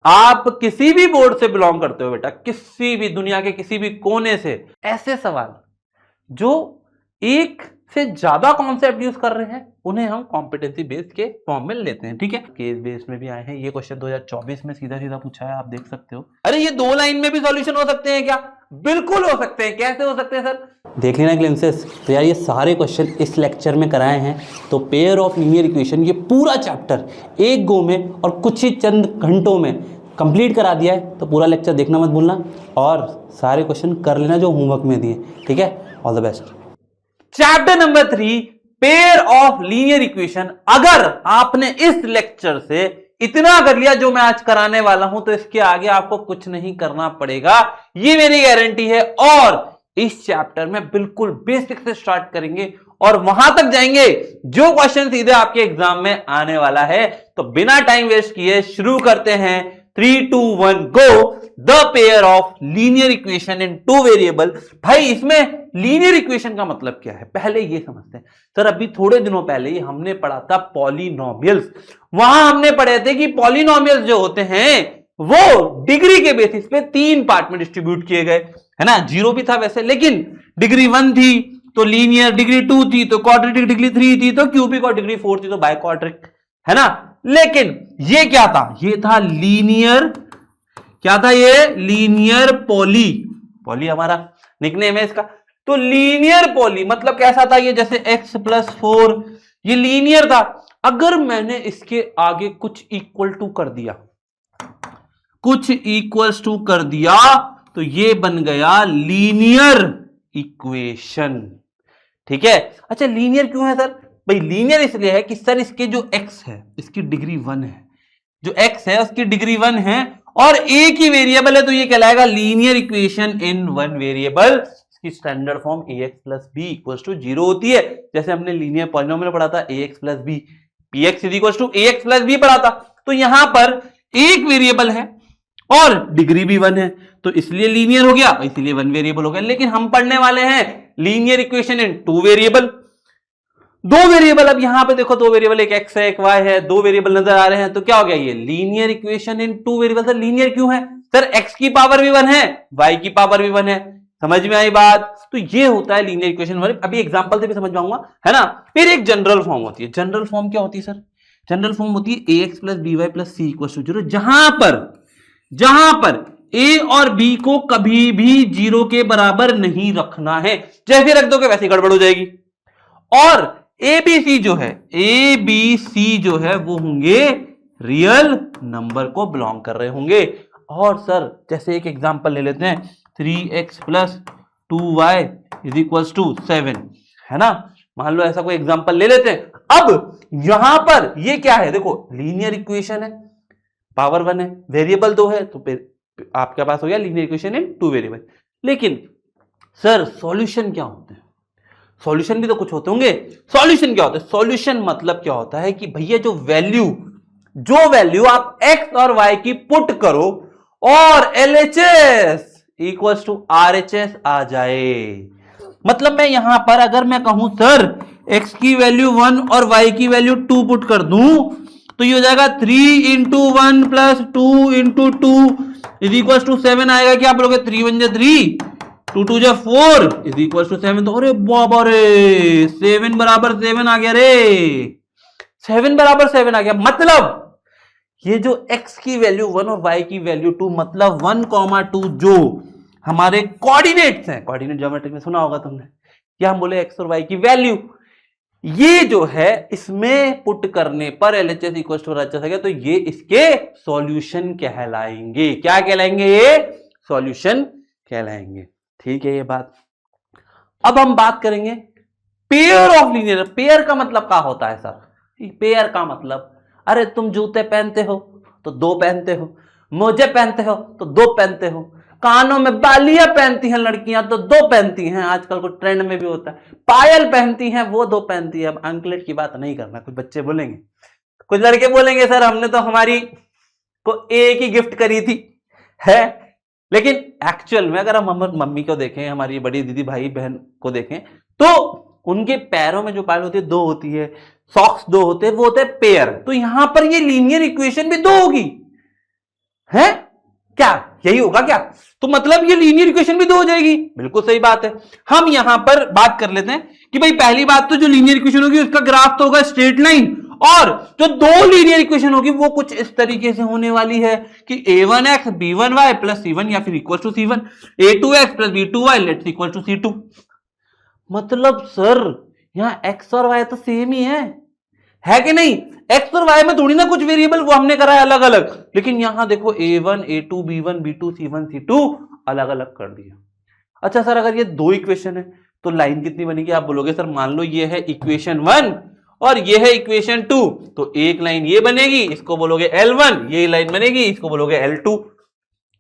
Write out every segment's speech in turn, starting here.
आप किसी भी बोर्ड से बिलोंग करते हो बेटा, किसी भी दुनिया के किसी भी कोने से, ऐसे सवाल जो एक से ज्यादा कॉन्सेप्ट यूज कर रहे हैं उन्हें हम कॉम्पिटेंसी बेस्ड के फॉर्म में लेते हैं। ठीक है, केस बेस्ड में भी आए हैं। ये क्वेश्चन 2024 में सीधा सीधा पूछा है, आप देख सकते हो। अरे ये 2 लाइन में भी सॉल्यूशन हो सकते हैं क्या? बिल्कुल हो सकते हैं। कैसे हो सकते हैं सर? देख लेना ग्लिम्सेस। तो यार ये सारे क्वेश्चन इस लेक्चर में कराए हैं। तो पेयर ऑफ लीनियर इक्वेशन ये पूरा चैप्टर एक गो में और कुछ ही चंद घंटों में कंप्लीट करा दिया है। तो पूरा लेक्चर देखना मत भूलना और सारे क्वेश्चन कर लेना जो होमवर्क में दिए। ठीक है, all the best. Chapter number 3, pair of linear equation. अगर आपने इस लेक्चर से इतना कर लिया जो मैं आज कराने वाला हूं, तो इसके आगे आपको कुछ नहीं करना पड़ेगा, ये मेरी गारंटी है। और इस चैप्टर में बिल्कुल बेसिक से स्टार्ट करेंगे और वहां तक जाएंगे जो क्वेश्चन सीधे आपके एग्जाम में आने वाला है। तो बिना टाइम वेस्ट किए शुरू करते हैं। 3, 2, 1 go. The pair of linear equation in 2 variable. भाई इसमें लीनियर इक्वेशन का मतलब क्या है, पहले ये समझते हैं। सर अभी थोड़े दिनों पहले ही हमने पढ़ा था पॉलिनोमियल्स। वहां हमने पढ़े थे कि पॉलिनोमियल्स जो होते हैं वो डिग्री के बेसिस पे 3 पार्ट में डिस्ट्रीब्यूट किए गए, है ना। 0 भी था वैसे, लेकिन डिग्री 1 थी तो लीनियर, डिग्री 2 थी तो क्वाड्रेटिक, डिग्री 3 थी तो क्यूबिक और डिग्री 4 थी तो बाइक्वाड्रिक, है ना। लेकिन ये क्या था? ये था लीनियर, क्या था ये? Linear poly. पॉली हमारा निकनेम है इसका। तो लीनियर पॉली मतलब कैसा था? ये जैसे x+4 ये लीनियर था। अगर मैंने इसके आगे कुछ इक्वल टू कर दिया, कुछ इक्वल्स टू कर दिया, तो ये बन गया लीनियर इक्वेशन। ठीक है। अच्छा लीनियर क्यों है सर? भाई लीनियर इसलिए है कि सर इसके जो x है इसकी डिग्री 1 है, जो x है उसकी डिग्री 1 है और एक ही वेरिएबल है, तो ये कहलाएगा लीनियर इक्वेशन इन 1 वेरिएबल। इसकी स्टैंडर्ड फॉर्म ax + b = 0 होती है। जैसे हमने लीनियर पॉलिनोमियल पढ़ा था ax + b, px = ax + b पढ़ा था। तो यहां पर एक वेरिएबल है और डिग्री भी 1 है, तो इसलिए लीनियर हो गया, इसलिए 1 वेरिएबल हो गया। लेकिन हम पढ़ने वाले हैं linear equation in 2 variable. 2 variable, अब यहां पे देखो 2 वेरिएबल, एक x है एक y है, 2 वेरिएबल नजर आ रहे हैं, तो क्या हो गया? ये linear equation in 2 variable. Sir linear क्यों है? सर x की पावर भी 1 है, y की पावर भी 1 है। समझ में आई बात? तो ये होता है लीनियर इक्वेशन। अभी एग्जांपल से भी समझ पाऊंगा, है ना। फिर एक जनरल फॉर्म होती है। जनरल फॉर्म क्या होती है सर? जनरल फॉर्म होती है ax + by + c = 0, जहां पर a और b को कभी भी 0 के बराबर नहीं रखना है। जैसे रख दोगे वैसे गड़बड़ हो जाएगी। और ABC जो है, ABC जो है वो होंगे रियल नंबर को बिलोंग कर रहे होंगे। और सर जैसे एक एग्जांपल ले लेते हैं, 3x + 2y = 7, है ना। मान लो ऐसा कोई एग्जांपल ले लेते हैं। अब यहां पर ये क्या है? देखो लीनियर इक्वेशन है, पावर 1 है, वेरिएबल 2 है, तो फिर आपके पास हो गया लीनियर इक्वेशन इन 2 वेरिएबल। लेकिन सर सॉल्यूशन क्या होते हैं? सॉल्यूशन भी तो कुछ होते होंगे। सॉल्यूशन क्या होता है? सॉल्यूशन मतलब क्या होता है कि भैया जो वैल्यू आप x और y की पुट करो और LHS = RHS आ जाए। मतलब मैं यहां पर अगर मैं कहूं सर x की वैल्यू 1 और y की वैल्यू 2 पुट कर दूं, तो ये हो जाएगा 3 × 1 + 2 × 2 = 7 आएगा। क्या बोलोगे? 3 × 1 = 3, 2 × 2 = 4 = 7। तो अरे बाबा रे, 7 = 7 आ गया रे, 7 = 7 आ गया। मतलब ये जो x की वैल्यू 1 और y की वैल्यू 2, मतलब 1, 2 जो हमारे कोऑर्डिनेट्स हैं, कोऑर्डिनेट ज्योमेट्री में सुना होगा तुमने, क्या हम बोले x और y की वैल्यू, ये जो है इसमें पुट करने पर LHS = RHS आ गया, तो ये इसके सॉल्यूशन कहलाएंगे। क्या कहलाएंगे? ये सॉल्यूशन कहलाएंगे। ठीक है ये बात। अब हम बात करेंगे पेयर ऑफ लीनियर। पेयर का मतलब क्या होता है सर? पेयर का मतलब, अरे तुम जूते पहनते हो तो 2 पहनते हो, मोजे पहनते हो तो 2 पहनते हो, कानों में बालियां पहनती हैं लड़कियां तो 2 पहनती हैं, आजकल को ट्रेंड में भी होता है, पायल पहनती हैं वो 2 पहनती है। अब अंकलेट की बात नहीं करना, कुछ बच्चे बोलेंगे, कुछ लड़के बोलेंगे सर हमने तो हमारी को एक ही गिफ्ट करी थी, है। लेकिन एक्चुअल में अगर हम मम्मी को देखें, हमारी बड़ी दीदी भाई बहन को देखें, तो उनके पैरों में जो पायल होती है 2 होती है, सॉक्स 2 होते हैं, वो होते हैं पेयर। तो यहां पर ये लीनियर इक्वेशन भी 2 होगी, है क्या, यही होगा क्या? तो मतलब ये लीनियर इक्वेशन भी 2 हो जाएगी। बिल्कुल सही बात है। हम यहां पर बात कर लेते हैं कि भाई पहली बात तो जो लीनियर इक्वेशन होगी उसका ग्राफ तो होगा स्ट्रेट लाइन, और जो 2 लीनियर इक्वेशन होगी वो कुछ इस तरीके से होने वाली है कि a1x b1y प्लस c1 या फिर equal to c1, a2x plus b2y let's equal to c2। मतलब सर यहां x और y तो सेम ही है कि नहीं? x और y में थोड़ी ना कुछ वेरिएबल वो हमने करा है अलग अलग, लेकिन यहां देखो a1 a2 b1 b2 c1 c2 अलग अलग कर दिया। अच्छा सर अगर ये 2 इक्वेशन है तो लाइन कितनी बनेगी? आप बोलोगे सर मान लो ये है इक्वेशन 1 और ये है इक्वेशन 2, तो एक लाइन ये बनेगी, इसको बोलोगे L1, ये लाइन बनेगी, इसको बोलोगे L2,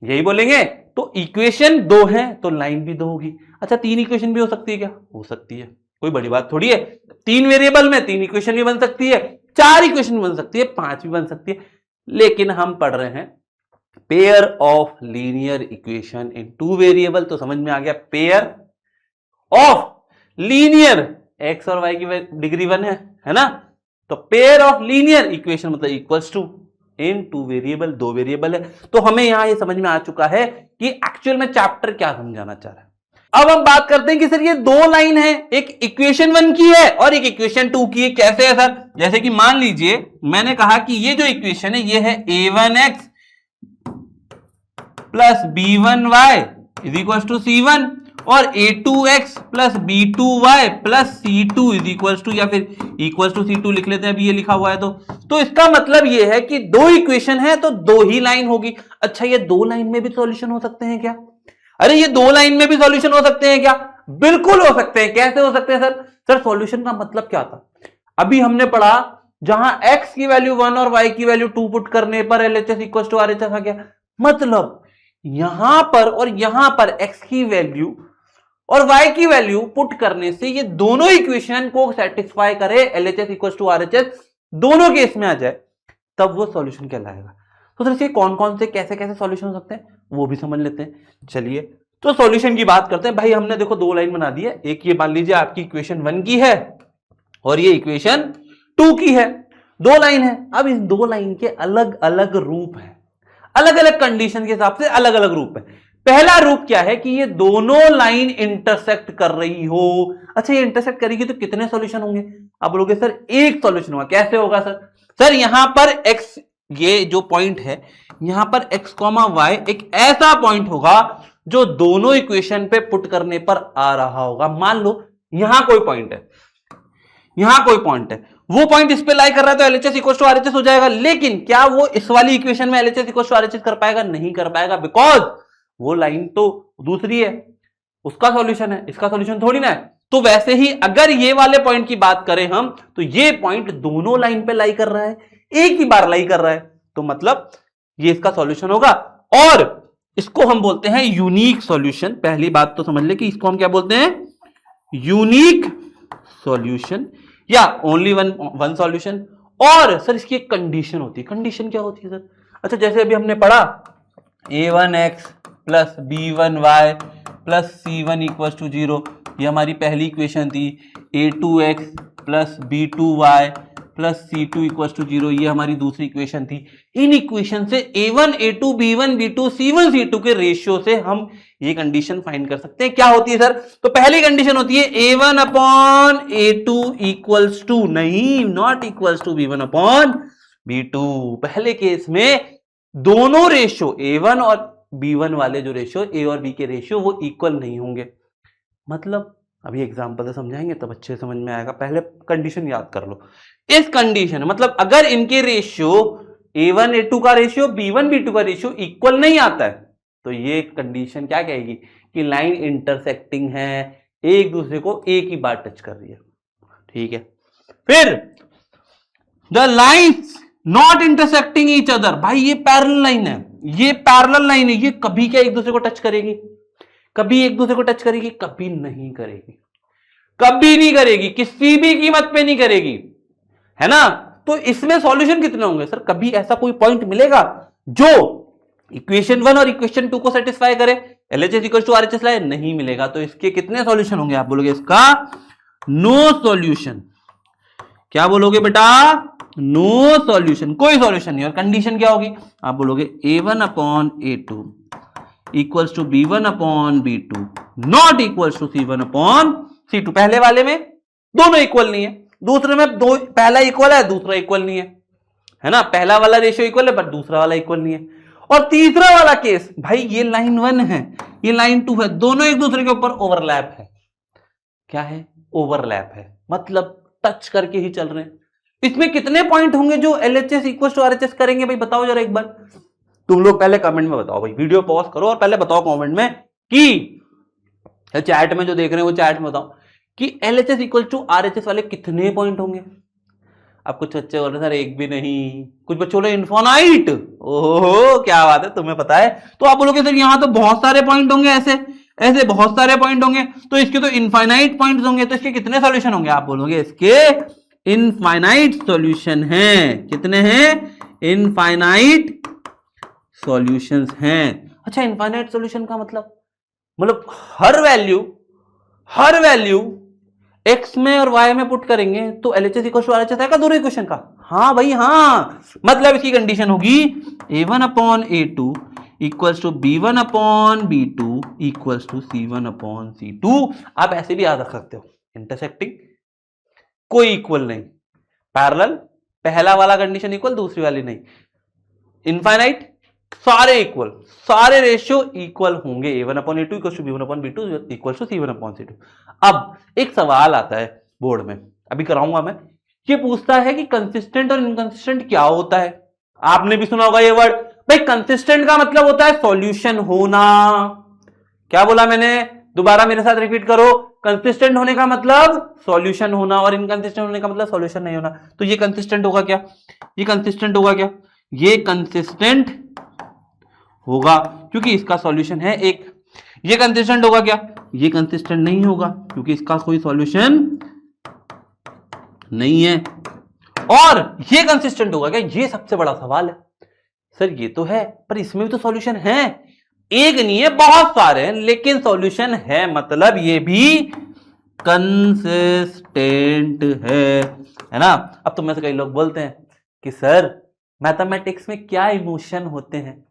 यही बोलेंगे। तो इक्वेशन 2 है तो लाइन भी 2 होगी। अच्छा 3 इक्वेशन भी हो सकती है क्या? हो सकती है, कोई बड़ी बात थोड़ी है। 3 वेरिएबल में 3 इक्वेशन भी बन सकती है, 4 इक्वेशन भी बन सकती है, 5 भी बन सकती है, लेकिन हम पढ़ रहे हैं pair of linear equation in 2 variable, तो समझ में आ गया पेयर ऑफ लीनियर एक्स और वाई की डिग्री 1 है ना? तो पेयर ऑफ लीनियर इक्वेशन मतलब equals to in 2 variable, 2 variable है। तो हमें यहां ये समझ में आ चुका है कि एक्चुअल में चैप्टर क्या समझाना चाह रहा है। अब हम बात करते हैं कि सर ये 2 लाइन है, एक इक्वेशन 1 की है और एक इक्वेशन 2 की है। कैसे है सर? जैसे कि मान लीजिए मैंने कहा कि ये जो इक्वेशन है ये है a1x plus b1y is equal to c1 और a2x plus b2y plus c2 is equal to, या फिर इक्वल टू c2 लिख लेते हैं, अभी ये लिखा हुआ है तो इसका मतलब ये है कि 2 इक्वेशन है तो 2 ही लाइन होगी। अच्छा ये 2 लाइन में भी सॉल्यूशन हो सकते हैं क्या? अरे ये 2 लाइन में भी सॉल्यूशन हो सकते हैं क्या? बिल्कुल हो सकते हैं। कैसे हो सकते हैं सर? सर सॉल्यूशन का मतलब क्या था? अभी हमने पढ़ा जहां x की वैल्यू 1 और y की वैल्यू 2 पुट करने पर LHS इक्वल टू RHS आ गया। मतलब यहां पर और यहां पर x की वैल्यू और y की वैल्यू पुट करने से ये दोनों इक्वेशन को सेटिस्फाई करे, LHS इक्वल टू RHS दोनों केस में आ जाए, तब वो सॉल्यूशन कहलाएगा। तो सर इसके कौन कौन से कैसे कैसे सॉल्यूशन हो सकते हैं वो भी समझ लेते हैं। चलिए तो सॉल्यूशन की बात करते हैं। भाई हमने देखो 2 लाइन बना दी है, एक ये मान लीजिए आपकी इक्वेशन 1 की है और ये इक्वेशन 2 की है, 2 लाइन है। अब इस 2 लाइन के अलग अलग रूप हैं, अलग अलग कंडीशन के हिसाब से अलग अलग रूप है। पहला रूप क्या है कि ये दोनों लाइन इंटरसेक्ट कर रही हो। अच्छा ये इंटरसेक्ट करेगी तो कितने सॉल्यूशन होंगे? आप बोलोगे सर एक सॉल्यूशन होगा। कैसे होगा सर? सर यहां पर x, ये जो पॉइंट है यहां पर x, y एक ऐसा पॉइंट होगा जो दोनों इक्वेशन पे पुट करने पर आ रहा होगा। मान लो यहां कोई पॉइंट है, यहां कोई पॉइंट है, वो पॉइंट इस पे लाई कर रहा है तो LHS इक्वल टू RHS हो जाएगा। लेकिन क्या वो इस वाली इक्वेशन में LHS इक्वल टू RHS कर पाएगा? नहीं कर पाएगा, बिकॉज वो लाइन तो दूसरी है, उसका सॉल्यूशन है, इसका सॉल्यूशन थोड़ी ना है। तो वैसे ही अगर ये वाले पॉइंट की बात करें हम, तो ये पॉइंट दोनों लाइन पे लाई कर रहा है, एक ही बार लाई कर रहा है, तो मतलब ये इसका सॉल्यूशन होगा और इसको हम बोलते हैं यूनिक सॉल्यूशन। पहली बात तो समझ ले कि इसको हम क्या बोलते हैं? यूनिक सॉल्यूशन या ओनली वन सॉल्यूशन। और सर इसकी एक कंडीशन होती है। कंडीशन क्या होती है सर? अच्छा जैसे अभी हमने पढ़ा a1x plus b1y plus c1 equal to 0, ये हमारी पहली इक्वेशन थी। a2x plus b2y plus c2 equal to 0, ये हमारी दूसरी इक्वेशन थी। इन इक्वेशन से a1 a2 b1 b2 c1 c2 के रेशियो से हम ये कंडीशन फाइंड कर सकते हैं। क्या होती है सर? तो पहली कंडीशन होती है a1 upon a2 equals to, नहीं not equals to b1 upon b2। पहले केस में दोनों रेशियो a1 और b1 वाले जो रेशियो a और b के रेशियो वो इक्वल नहीं होंगे। मतलब अभी एग्जांपल से समझाएंगे तब अच्छे समझ में आएगा। पहले कंडीशन याद कर लो। इस कंडीशन मतलब अगर इनके रेशियो a1 a2 का रेशियो b1 b2 का रेशियो इक्वल नहीं आता है तो ये कंडीशन क्या कहेगी कि लाइन इंटरसेक्टिंग है, एक दूसरे को एक ही बार टच कर रही है। ठीक है, फिर the lines not intersecting each other. भाई ये पैरेलल लाइन है, ये पैरेलल लाइन है, ये कभी क्या एक दूसरे को टच करेगी? कभी एक दूसरे को टच करेगी? कभी नहीं करेगी, कभी नहीं करेगी, किसी भी कीमत पे नहीं करेगी, है ना? तो इसमें सॉल्यूशन कितने होंगे सर? कभी ऐसा कोई पॉइंट मिलेगा जो इक्वेशन 1 और इक्वेशन 2 को सेटिस्फाई करे, LHS इक्वल टू RHS लाए? नहीं मिलेगा। तो इसके कितने सॉल्यूशन होंगे? आप बोलोगे इसका नो सॉल्यूशन। क्या बोलोगे बेटा? नो सॉल्यूशन, कोई सॉल्यूशन नहीं। और कंडीशन क्या होगी, आप बोलोगे a1 upon a2 equals to b1 upon b2 not equals to c1 upon c2। पहले वाले में दोनों इक्वल नहीं है, दूसरे में दो, पहला इक्वल है दूसरा इक्वल नहीं है ना, पहला वाला रेशियो इक्वल है बट दूसरा वाला इक्वल नहीं है। और तीसरा वाला केस, भाई ये लाइन 1 है ये लाइन 2 है, दोनों एक दूसरे के ऊपर ओवरलैप है। क्या है, ओवरलैप है, मतलब टच करके ही चल रहे हैं। इसमें कितने पॉइंट होंगे जो LHS इक्वल टू RHS करेंगे, भाई बताओ जरा एक बार, तुम लोग पहले कमेंट में बताओ, भाई वीडियो पॉज करो और पहले बताओ कमेंट में कि चैट में जो देख रहे हैं वो चैट में बताओ कि LHS इक्वल टू RHS वाले कितने पॉइंट होंगे। अब कुछ बच्चे बोल रहे सर एक भी नहीं, कुछ बच्चे बोले इन्फिनाइट। ओहो क्या बात है, तुम्हें पता है। तो आप बोलोगे सर यहां तो बहुत सारे पॉइंट होंगे, ऐसे ऐसे बहुत सारे पॉइंट होंगे, तो इसके तो इनफाइनाइट पॉइंट्स होंगे, तो इसके कितने सॉल्यूशन होंगे। आप बोलोगे इसके इनफाइनाइट सॉल्यूशन हैं। कितने हैं, इनफाइनाइट सॉल्यूशंस हैं। अच्छा इनफाइनाइट सॉल्यूशन का मतलब हर वैल्यू x में और y में पुट करेंगे तो LHS इक्वल टू RHS आएगा दोनों इक्वेशन का। हाँ भाई हाँ, मतलब इसकी कंडीशन होगी a1 upon a2 equals to b1 upon b2 equals to c1 upon c2। आप ऐसे भी याद रख सकते हो, इंटरसेक्टिंग कोई इक्वल नहीं, पैरेलल पहला वाला कंडीशन इक्वल दूसरी वाली नहीं, इनफाइनाइट सारे इक्वल, सारे रेशियो इक्वल होंगे। a1 upon a2 equal to b1 upon b2 equal to c1 upon c2। अब एक सवाल आता है बोर्ड में, अभी कराऊंगा मैं, ये पूछता है कि कंसिस्टेंट और इनकंसिस्टेंट क्या होता है। आपने भी सुना होगा ये वर्ड, भाई कंसिस्टेंट का मतलब होता है सॉल्यूशन होना। क्या बोला मैंने, दोबारा मेरे साथ रिपीट करो, कंसिस्टेंट होने का मतलब सॉल्यूशन होना और इनकंसिस्टेंट होने का मतलब सॉल्यूशन नहीं होना। तो ये कंसिस्टेंट होगा क्या, ये कंसिस्टेंट होगा क्या, ये कंसिस्टेंट होगा क्योंकि इसका सॉल्यूशन है एक। ये कंसिस्टेंट होगा क्या, ये कंसिस्टेंट नहीं होगा क्योंकि इसका कोई सॉल्यूशन नहीं है। और ये कंसिस्टेंट होगा क्या, ये सबसे बड़ा सवाल है। सर ये तो है पर इसमें भी तो सॉल्यूशन है, एक नहीं है बहुत सारे हैं लेकिन सॉल्यूशन है, मतलब ये भी कंसिस्टेंट है ना। अब तो में से कई लोग बोलते हैं कि सर मैथमेटिक्स में क्या इमोशन होते हैं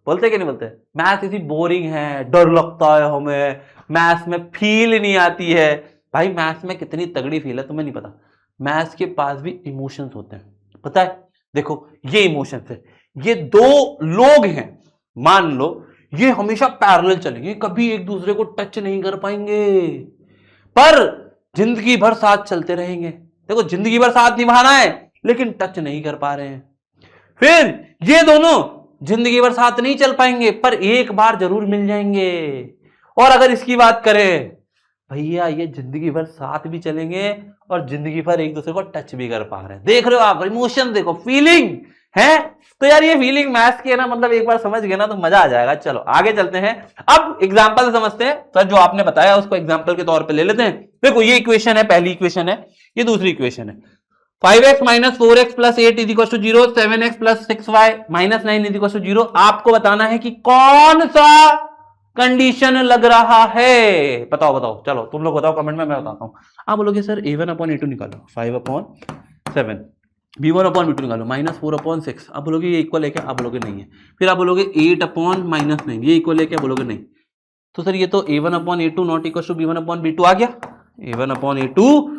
बोलते कि नहीं बोलते, मैथ्स इतनी बोरिंग है, डर लगता है हमें, मैथ्स में फील नहीं आती है। भाई मैथ्स में कितनी तगड़ी फील है तुम्हें नहीं पता, मैथ्स के पास भी इमोशंस होते हैं, पता है। देखो ये इमोशंस है, ये दो लोग हैं मान लो, ये हमेशा पैरेलल चलेंगे, कभी एक दूसरे को टच नहीं कर पाएंगे पर जिंदगी भर साथ चलते रहेंगे। देखो जिंदगी भर साथ निभाना है लेकिन टच नहीं कर पा रहे हैं। फिर ये दोनों जिंदगी भर साथ नहीं चल पाएंगे पर एक बार जरूर मिल जाएंगे। और अगर इसकी बात करें भैया, ये जिंदगी भर साथ भी चलेंगे और जिंदगी भर एक दूसरे को टच भी कर पा रहे हैं। देख रहे हो आप, इमोशन देखो, फीलिंग है। तो यार ये फीलिंग मैथ्स की है ना, मतलब एक बार समझ गए ना तो मजा आ जाएगा। चलो आगे चलते हैं, अब एग्जांपल से समझते हैं। सर जो आपने बताया उसको एग्जांपल के तौर पे ले लेते हैं। देखो ये इक्वेशन है, पहली इक्वेशन है, ये दूसरी इक्वेशन है। 5x minus 4x plus 8 is equal to 0, 7x plus 6y minus 9 is equal to 0। आपको बताना है कि कौन सा कंडीशन लग रहा है। बताओ बताओ, चलो तुम लोग बताओ कमेंट में, मैं बताता हूं। आप बोलोगे सर a1 अपॉन a2 निकालो, 5 अपॉन 7, b1 अपॉन b2 निकालो, माइनस 4 अपॉन 6। आप बोलोगे ये इक्वल है क्या, आप बोलोगे नहीं है। फिर आप बोलोगे 8 अपॉन माइनस 9, ये इक्वल है क्या, बोलोगे नहीं। तो सर ये तो a1 upon a2 not equal to b1 upon b2 आ गया, a1 upon a2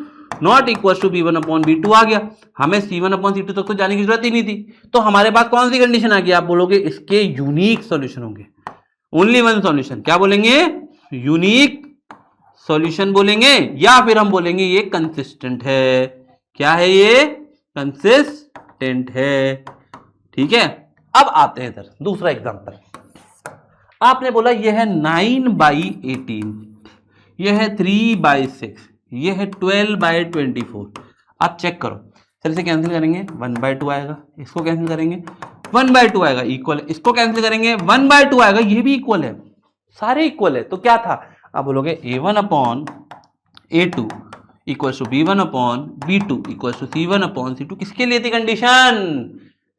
not equal to b1 upon b2 आ गया। हमें c1 अपॉन c2 तक तो जाने की जरूरत ही नहीं थी। तो हमारे पास कौन सी कंडीशन आ गई, आप बोलोगे इसके यूनिक सॉल्यूशन होंगे, ओनली वन सॉल्यूशन। क्या बोलेंगे, यूनिक सॉल्यूशन बोलेंगे, या फिर हम बोलेंगे ये कंसिस्टेंट है। क्या है ये, कंसिस्टेंट है। ठीक है, अब आते हैं इधर दूसरा एग्जांपल। आपने बोला ये है 9/18, ये है 3/6, ये है 12/24। आप चेक करो, सर इसे कैंसिल करेंगे 1/2 आएगा, इसको कैंसिल करेंगे 1/2 आएगा, इक्वल है। इसको कैंसिल करेंगे 1/2 आएगा, ये भी इक्वल है, सारे इक्वल है। तो क्या था, आप बोलोगे a1 upon a2 equal to b1 upon b2 equal to c1 upon c2। किसके लिए थी कंडीशन,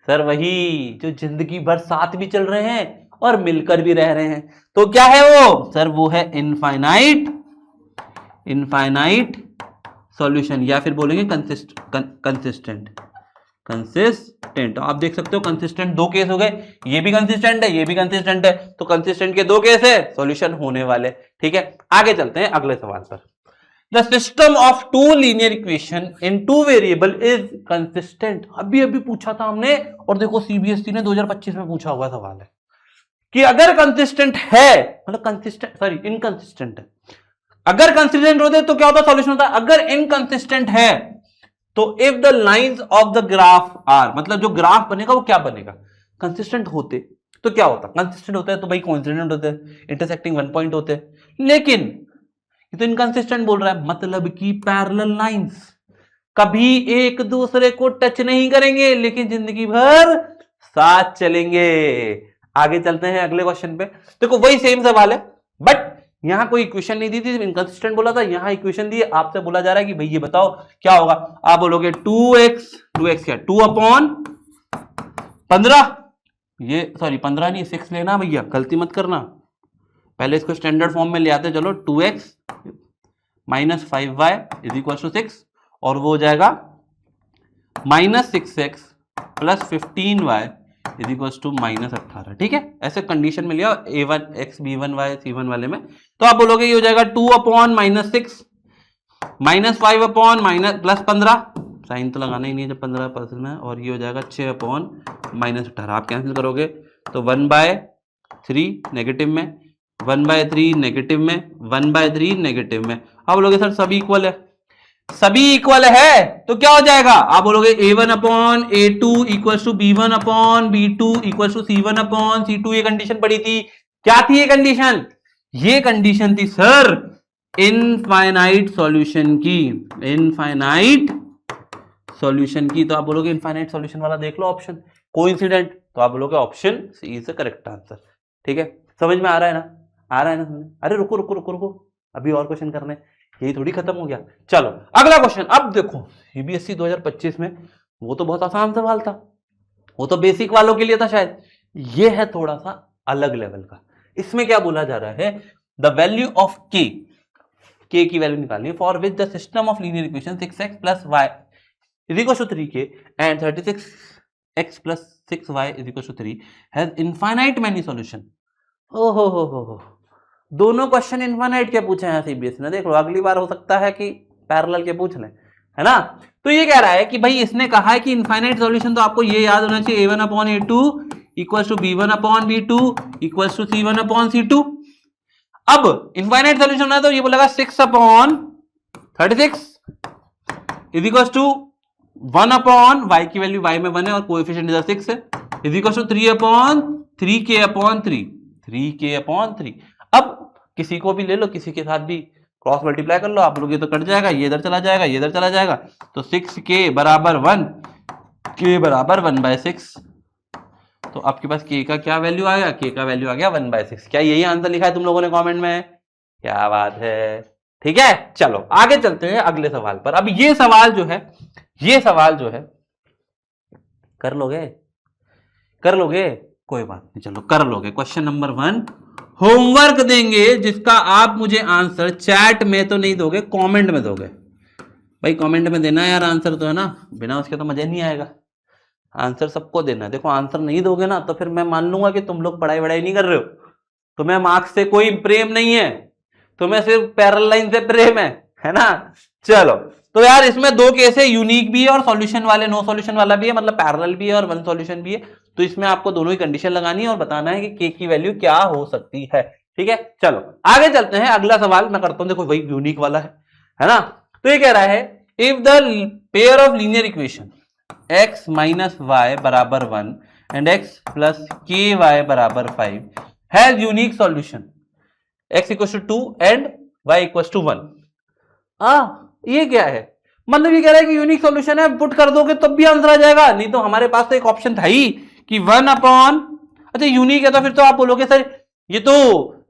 सर वही जो जिंदगी भर साथ भी चल रहे हैं और मिलकर भी रह रहे हैं। तो क्या है वो, सर वो है इनफाइनाइट सॉल्यूशन, या फिर बोलेंगे कंसिस्टेंट। आप देख सकते हो कंसिस्टेंट दो केस हो गए, ये भी कंसिस्टेंट है, ये भी कंसिस्टेंट है, तो कंसिस्टेंट के दो केस है, सॉल्यूशन होने वाले। ठीक है, आगे चलते हैं अगले सवाल पर। The system of two linear equation in two variable is consistent. अभी अभी पूछा था हमने, और देखो सीबीएसई ने 2025 में पूछा हुआ सवाल है कि अगर कंसिस्टेंट है, मतलब कंसिस्टेंट सॉरी इनकंसिस्टेंट है, अगर कंसिस्टेंट होते तो क्या होता, सॉल्यूशन होता। अगर इनकंसिस्टेंट है तो if the lines of the graph are, मतलब जो ग्राफ बनेगा वो क्या बनेगा, कंसिस्टेंट होते तो क्या होता, कंसिस्टेंट होता है तो भाई कोइंसिडेंट होते हैं, इंटरसेक्टिंग वन पॉइंट होते हैं। लेकिन ये तो इनकंसिस्टेंट बोल रहा है, मतलब कि पैरेलल लाइंस कभी एक दूसरे को टच नहीं करेंगे, लेकिन जिंदगी भर साथ चलेंगे। आगे चलते हैं अगले क्वेश्चन पे। देखो वही सेम सवाल है, बट यहां कोई इक्वेशन नहीं दी थी, इनकंसिस्टेंट बोला था, यहां इक्वेशन दी है, आपसे बोला जा रहा है कि भाई ये बताओ क्या होगा। आप बोलोगे 2x क्या 2/15, ये सॉरी 15 नहीं 6 लेना भैया, गलती मत करना, पहले इसको स्टैंडर्ड फॉर्म में ले आते। चलो 2x minus 5y is equal to 6, और वो हो जाएगा minus 6x plus 15y is equal to minus 18। ठीक है, ऐसे कंडीशन में लिया a1x b1y c1 वाले में, तो आप बोलोगे ये हो जाएगा 2/-6 माइनस 5/ प्लस 15, साइन तो लगाना ही नहीं है जब 15% में, और ये हो जाएगा 6/-18। आप कैंसिल करोगे तो 1/3 नेगेटिव में, 1/3 नेगेटिव में, 1/3 नेगेटिव में। आप बोलोगे सर सभी इक्वल है, सभी इक्वल है तो क्या हो जाएगा, आप बोलोगे a1/a2 equal to b1/b2 equal to c1/c2। ये कंडीशन पड़ी थी, क्या थी ये कंडीशन, ये कंडीशन थी सर इनफाइनाइट सॉल्यूशन की, इनफाइनाइट सॉल्यूशन की। तो आप बोलोगे इनफाइनाइट सॉल्यूशन वाला देख लो ऑप्शन, कोइंसिडेंट, तो आप बोलोगे option C is the correct answer. ठीक है, समझ में आ रहा है ना, आ रहा है ना समझ? अरे रुको रुको रुको रुको, अभी और क्वेश्चन करने, यही थोड़ी खत्म हो गया। चलो अगला क्वेश्चन। अब देखो सीबीएसई 2025 में वो तो बहुत आसान सवाल था, वो तो बेसिक वालों के लिए था शायद, ये है थोड़ा सा अलग लेवल का। इसमें क्या बोला जा रहा है, द वैल्यू ऑफ के की वैल्यू निकालनी है for which the system of linear equation 6x plus y is equal to 3k and 36x plus 6y is equal to 3 has infinite many solution. ओहो हो, दोनों क्वेश्चन इनफाइनाइट के पूछे हैं सीबीएसई ने, देख लो अगली बार हो सकता है कि पैरेलल के पूछ लें, है ना। तो ये कह रहा है कि भाई इसने कहा है कि इनफाइनाइट सॉल्यूशन, तो आपको ये याद होना चाहिए a1/a2 equal to b1/b2 equal to c1/c2। अब इनफाइनाइट सॉल्यूशन है तो ये बोलेगा 6/36 इज इक्वल टू 1/y की वैल्यू y में 1 है और कोएफिशिएंट इधर 6 है, इज इक्वल टू 3/3k/3। अब किसी को भी ले लो, किसी के साथ भी क्रॉस मल्टीप्लाई कर लो, आप लोग ये तो कट जाएगा, ये इधर चला जाएगा, ये इधर चला जाएगा, तो 6k बराबर 1, k बराबर 1/6। तो आपके पास k का क्या वैल्यू आ गया, k का वैल्यू आ गया 1/6। क्या यही आंसर लिखा है तुम लोगों ने कमेंट में, क्या बात है। ठीक है, चलो आगे चलते हैं अगले सवाल पर। अब ये सवाल जो है कर लोगे कोई बात नहीं, चलो कर लोगे। क्वेश्चन नंबर 1 होमवर्क देंगे जिसका आप मुझे आंसर चैट में तो नहीं दोगे, कमेंट में दोगे। भाई कमेंट में देना यार आंसर, तो है ना, बिना उसके तो मजा नहीं आएगा। आंसर सबको देना है। देखो आंसर नहीं दोगे ना तो फिर मैं मान लूंगा कि तुम लोग पढ़ाई वढ़ाई नहीं कर रहे हो, तुम्हें मार्क्स से कोई प्रेम नहीं है, तुम्हें सिर्फ पैरेलल लाइन से प्रेम है ना। चलो तो यार इसमें दो केस है, यूनिक भी है और सॉल्यूशन वाले नो सॉल्यूशन वाला भी है, मतलब पैरेलल भी है और वन सॉल्यूशन भी है। तो इसमें आपको दोनों ही कंडीशन लगानी है और बताना है कि के की वैल्यू क्या हो सकती है। ठीक है, चलो आगे चलते हैं। अगला सवाल मैं करता हूं, देखो वही यूनिक वाला है ना। तो ये कह रहा है if the pair of linear equation x minus y बराबर 1 and x plus k y बराबर 5 has unique solution x equal to 2 and y equal to 1। ये क्या है, मतलब ये कह रहा है कि यूनिक सॉल्यूशन है, पुट कर दोगे तब भी आंसर आ जाएगा। नहीं तो हमारे पास तो एक ऑप्शन था ही कि 1 अपॉन, अच्छा यूनिक है तो फिर तो आप बोलोगे सर ये तो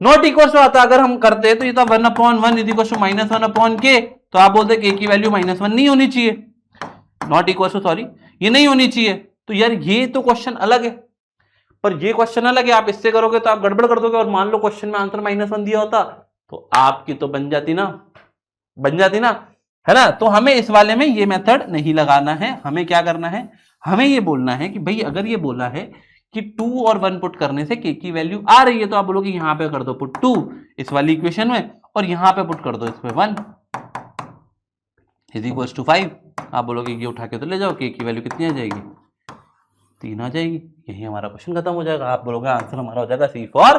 नॉट इक्वल टू आता, अगर हम करते तो ये तो 1/1 इज इक्वल टू -1/k, तो आप बोलते k की वैल्यू -1 नहीं होनी चाहिए, नॉट इक्वल टू सॉरी ये नहीं होनी चाहिए। तो यार ये तो क्वेश्चन अलग है, पर ये क्वेश्चन अलग है। आप इससे करोगे तो आप गड़बड़ कर दोगे, और मान लो क्वेश्चन में आंसर -1 दिया होता तो आपकी तो बन जाती ना है ना। तो हमें इस वाले में ये मेथड नहीं लगाना है, हमें क्या करना है, हमें ये बोलना है कि भाई अगर ये बोला है कि 2 और 1 पुट करने से k की वैल्यू आ रही है, तो आप बोलोगे यहां पे कर दो पुट 2 इस वाली इक्वेशन में, और यहां पे पुट कर दो इसमें 1 इज इक्वल टू 5। आप बोलोगे ये उठा के तो ले जाओ, k की वैल्यू कितनी आ जाएगी, 3 आ जाएगी। यही हमारा क्वेश्चन खत्म हो जाएगा। आप बोलोगे आंसर हमारा हो जाएगा सी फॉर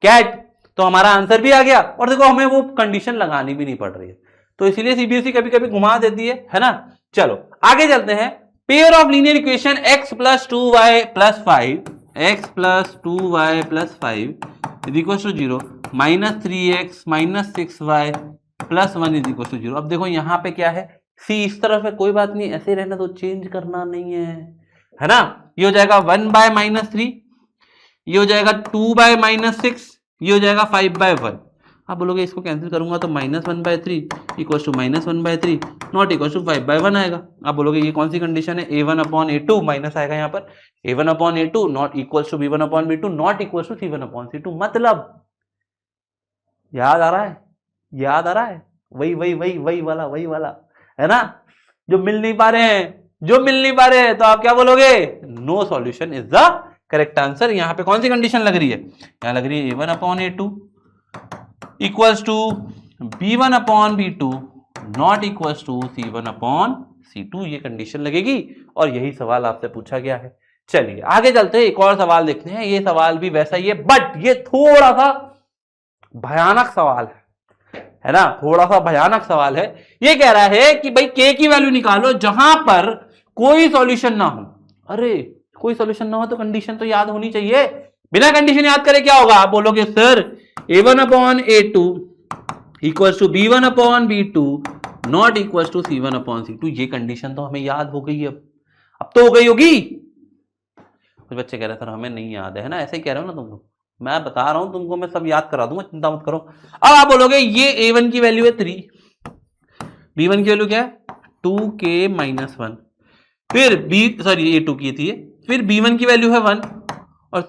कैट। तो हमारा आंसर भी आ गया, और देखो हमें वो कंडीशन लगानी भी नहीं पड़ रही है। तो इसीलिए सीबीएसई कभी कभी घुमा देती है ना। चलो आगे चलते हैं। Pair of linear equation x plus 2y plus 5 x plus 2y plus 5 is equal to 0 minus 3x minus 6y plus 1 is equal to 0। अब देखो यहाँ पे क्या है, c इस तरफ है, कोई बात नहीं, ऐसे रहना, तो चेंज करना नहीं है ना। ये हो जाएगा 1 बाय माइनस 3, ये हो जाएगा 2 बाय माइनस 6, ये हो जाएगा 5 बाय 1। आप बोलोगे इसको कैंसिल करूंगा तो minus 1 by 3 equal to minus 1 by 3 not equal to 5 by 1 आएगा। आप बोलोगे ये कौन सी कंडीशन है, a1 अपॉन a2 माइनस आएगा यहाँ पर, a1 upon a2 not equal to b1 upon b2 not equal to c1 upon c2। मतलब याद आ रहा है, याद आ रहा है, वही वाला है ना, जो मिल नहीं पा रहे हैं, तो आप क्या बोलोगे, no solution is the correct answer. यहाँ पे कौन सी कंडीशन लग रही है, यहाँ लग रही है a1 upon a2 equals to b1 upon b2 not equals to c1 upon c2, ये कंडीशन लगेगी, और यही सवाल आपसे पूछा गया है। चलिए आगे चलते हैं, एक और सवाल देखते हैं। ये सवाल भी वैसा ही है, बट ये थोड़ा सा भयानक सवाल है ना, थोड़ा सा भयानक सवाल है। ये कह रहा है कि भाई k की वैल्यू निकालो जहां पर कोई सॉल्यूशन ना हो। अरे कोई सॉल्यूशन ना हो तो कंडीशन तो याद होनी चाहिए, बिना कंडीशन याद करे क्या होगा। आप बोलोगे sir a1 upon a2 equals to b1 upon b2 not equals to c1 upon c2। ये कंडीशन तो हमें याद हो गई, अब तो हो गई होगी। कुछ बच्चे कह रहे सर हमें नहीं याद है ना, ऐसे ही कह रहे हो ना तुम लोग, मैं बता रहा हूं तुमको, मैं सब याद करा दूंगा, चिंता मत करो। अब आप बोलोगे ये a1 की वैल्यू है 3, b1 की वैल्यू क्या है 2k माइनस 1, फिर a2 की थी, फिर b1 की वैल्यू है 1 और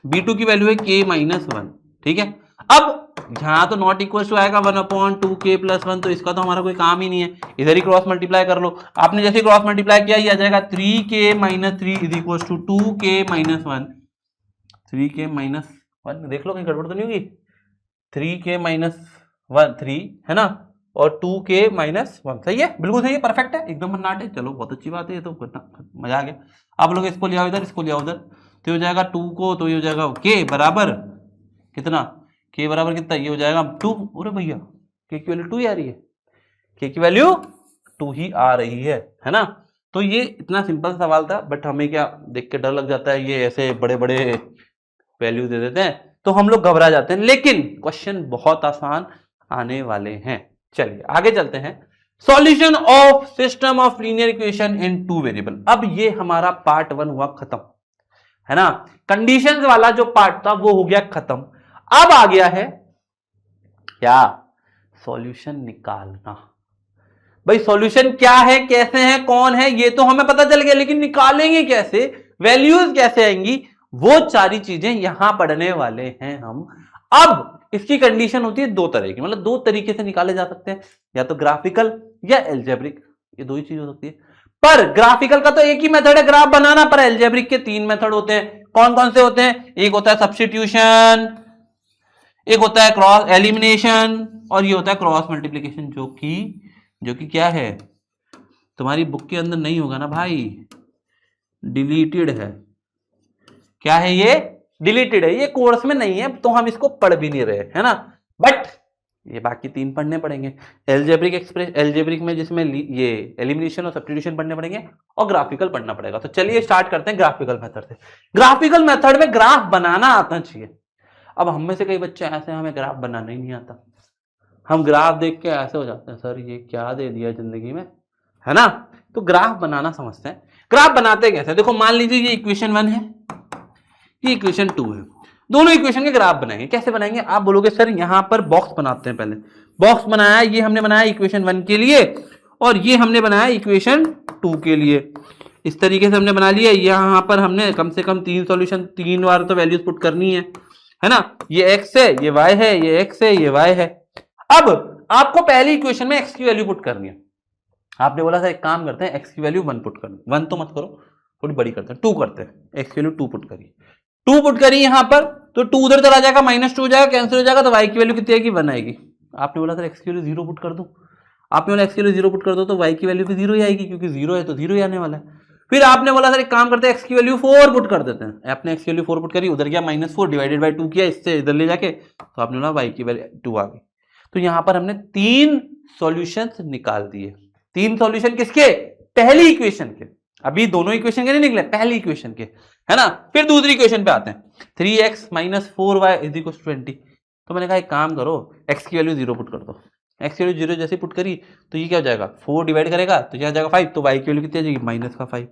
b2 की वैल्यू है k माइनस 1। ठीक है, अब यहां तो नॉट इक्वल टू आएगा 1 अपॉन 2k प्लस 1, तो इसका तो हमारा कोई काम ही नहीं है, इधर ही क्रॉस मल्टीप्लाई कर लो। आपने जैसे क्रॉस मल्टीप्लाई किया ये आ जाएगा 3k minus 3 is equal to 2k minus 1, 3k minus 1, देख लो कहीं गड़बड़ तो नहीं होगी, 3k माइनस 1 3 है ना, और 2k माइनस 1, सही है, बिल्कुल सही है, परफेक्ट है, एकदम भन्नाट है। चलो बहुत अच्छी बात है, ये तो मजा आ गया। आप लोग इसको ले आओ इधर, इसको ले आओ उधर, तो हो जाएगा 2 को, तो ये हो जाएगा k बराबर कितना, k बराबर कितना, ये हो जाएगा 2। अरे भैया k की वैल्यू 2 ही आ रही है, k की वैल्यू 2 ही आ रही है ना। तो ये इतना सिंपल सवाल था, बट हमें क्या देख के डर लग जाता है, ये ऐसे बड़े बड़े वैल्यू दे देते हैं तो हम लोग घबरा जाते हैं, लेकिन क्वेश्चन बहुत आसान आने वाले हैं। चलिए आगे चलते हैं। Solution of system of linear equation in 2 variable. अब ये हमारा पार्ट 1 हुआ खत्म, है ना, कंडीशंस वाला जो पार्ट था वो हो गया खत्म। अब आ गया है क्या, सॉल्यूशन निकालना। भाई सॉल्यूशन क्या है, कैसे है, कौन है, ये तो हमें पता चल गया, लेकिन निकालेंगे कैसे, वैल्यूज कैसे आएंगी, वो सारी चीजें यहां पढ़ने वाले हैं हम। अब इसकी कंडीशन होती है 2 तरह की, मतलब 2 तरीके से निकाले जा सकते हैं, या तो ग्राफिकल या एल्जेब्रिक, ये 2 ही चीज हो सकती है। पर ग्राफिकल का तो एक ही मेथड है ग्राफ बनाना, पर एल्जेब्रिक के 3 मेथड होते हैं। कौन कौन से होते हैं, एक होता है सब्स्टिट्यूशन, एक होता है क्रॉस एलिमिनेशन, और ये होता है क्रॉस मल्टीप्लिकेशन, जो कि क्या है, तुम्हारी बुक के अंदर नहीं होगा ना भाई, डिलीटेड है। क्या है ये, डिलीटेड है, ये कोर्स में नहीं है, तो हम इसको पढ़ भी नहीं रहे, है ना, बट ये बाकी 3 पढ़ने पड़ेंगे। एल्जेब्रिक में जिसमें ये एलिमिनेशन और सब्स्टिट्यूशन पढ़ने पड़ेंगे, और ग्राफिकल पढ़ना पड़ेगा। तो चलिए स्टार्ट करते हैं ग्राफिकल मेथड से। ग्राफिकल मेथड में ग्राफ बनाना आना चाहिए। अब हम में से कई बच्चे ऐसे हैं हमें ग्राफ बनाना ही नहीं आता, हम ग्राफ देख के ऐसे हो जाते हैं, सर ये क्या दे दिया जिंदगी में, है ना। तो ग्राफ बनाना समझते हैं। ग्राफ बनाते कैसे, देखो मान लीजिए ये इक्वेशन 1 है, ये इक्वेशन 2 है, दोनों इक्वेशन के ग्राफ बनाएंगे। कैसे बनाएंगे, आप बोलोगे सर यहां पर बॉक्स बनाते हैं। पहले बॉक्स बनाया, ये हमने बनाया इक्वेशन 1 के लिए, और ये हमने बनाया इक्वेशन 2 के लिए। इस तरीके से हमने बना लिया। यहां पर हमने कम से कम 3 सॉल्यूशन, 3 बार तो वैल्यूज पुट करनी है ना। ये x है, ये y है, ये x है, ये y है। अब आपको पहली इक्वेशन में x की वैल्यू पुट करनी है, आपने बोला सर एक काम करते हैं, एक्स की वैल्यू 1 पुट कर दो, 1 तो मत करो, थोड़ी बड़ी करते हैं, 2 करते हैं, एक्स की वैल्यू 2 पुट करिए, 2 पुट करिए यहां पर, तो 2 उधर चला जाएगा, -2 हो जाएगा, कैंसिल हो जाएगा, तो y की वैल्यू कितनी आएगी, 1 आएगी। आपने बोला सर एक्स की वैल्यू 0 पुट कर दो, आपने बोला एक्स की वैल्यू 0 पुट कर दो, तो y की वैल्यू भी 0 ही आएगी, क्योंकि 0 है तो 0 ही आने वाला है। फिर आपने बोला सर एक काम करते हैं, एक्स की वैल्यू 4 पुट कर देते हैं, आपने एक्स की वैल्यू 4 पुट करी, उधर गया -4 डिवाइडेड बाय 2 किया, इससे इधर ले जाके, तो आपने बोला y की वैल्यू 2 आ गई। तो यहां पर हमने 3 सॉल्यूशंस निकाल दिए। 3 सॉल्यूशन किसके, पहली इक्वेशन के, अभी दोनों इक्वेशन के नहीं निकले, पहली इक्वेशन के, है ना। फिर दूसरी इक्वेशन पे आते हैं, 3x - 4y = 20। तो मैंने कहा एक काम करो, x की वैल्यू 0 पुट कर दो, x की वैल्यू 0 जैसे पुट करी तो ये क्या हो जाएगा, 4 डिवाइड करेगा तो क्या हो जाएगा 5, तो y की वैल्यू कितनी आ जाएगी, -5।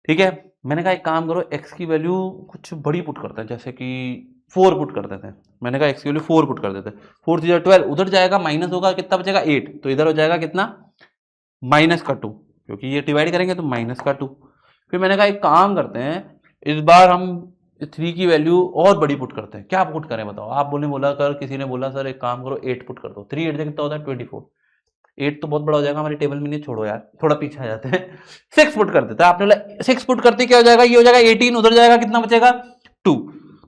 ठीक है, मैंने कहा एक काम करो, x की वैल्यू कुछ बड़ी पुट करते हैं, जैसे कि 4 पुट कर देते हैं। मैंने कहा x की वैल्यू 4 पुट कर देते हैं, 4 × 12, उधर जाएगा माइनस होगा, कितना बचेगा 8, तो इधर हो जाएगा कितना, -2, क्योंकि ये डिवाइड करेंगे तो -2। फिर मैंने कहा एक काम करते हैं, इस बार हम 3 की वैल्यू और बड़ी पुट करते हैं, क्या पुट करें बताओ। आप बोला सर, किसी ने बोला सर एक काम करो 8 पुट कर दो, 3 8 कितना होता है 24, 8 तो बहुत बड़ा हो जाएगा हमारी टेबल में, नहीं छोड़ो यार, थोड़ा पीछे आ जाते हैं, 6 पुट कर देते हैं। आपने बोला 6 पुट करते क्या हो जाएगा, ये हो जाएगा 18, उधर जाएगा कितना बचेगा 2,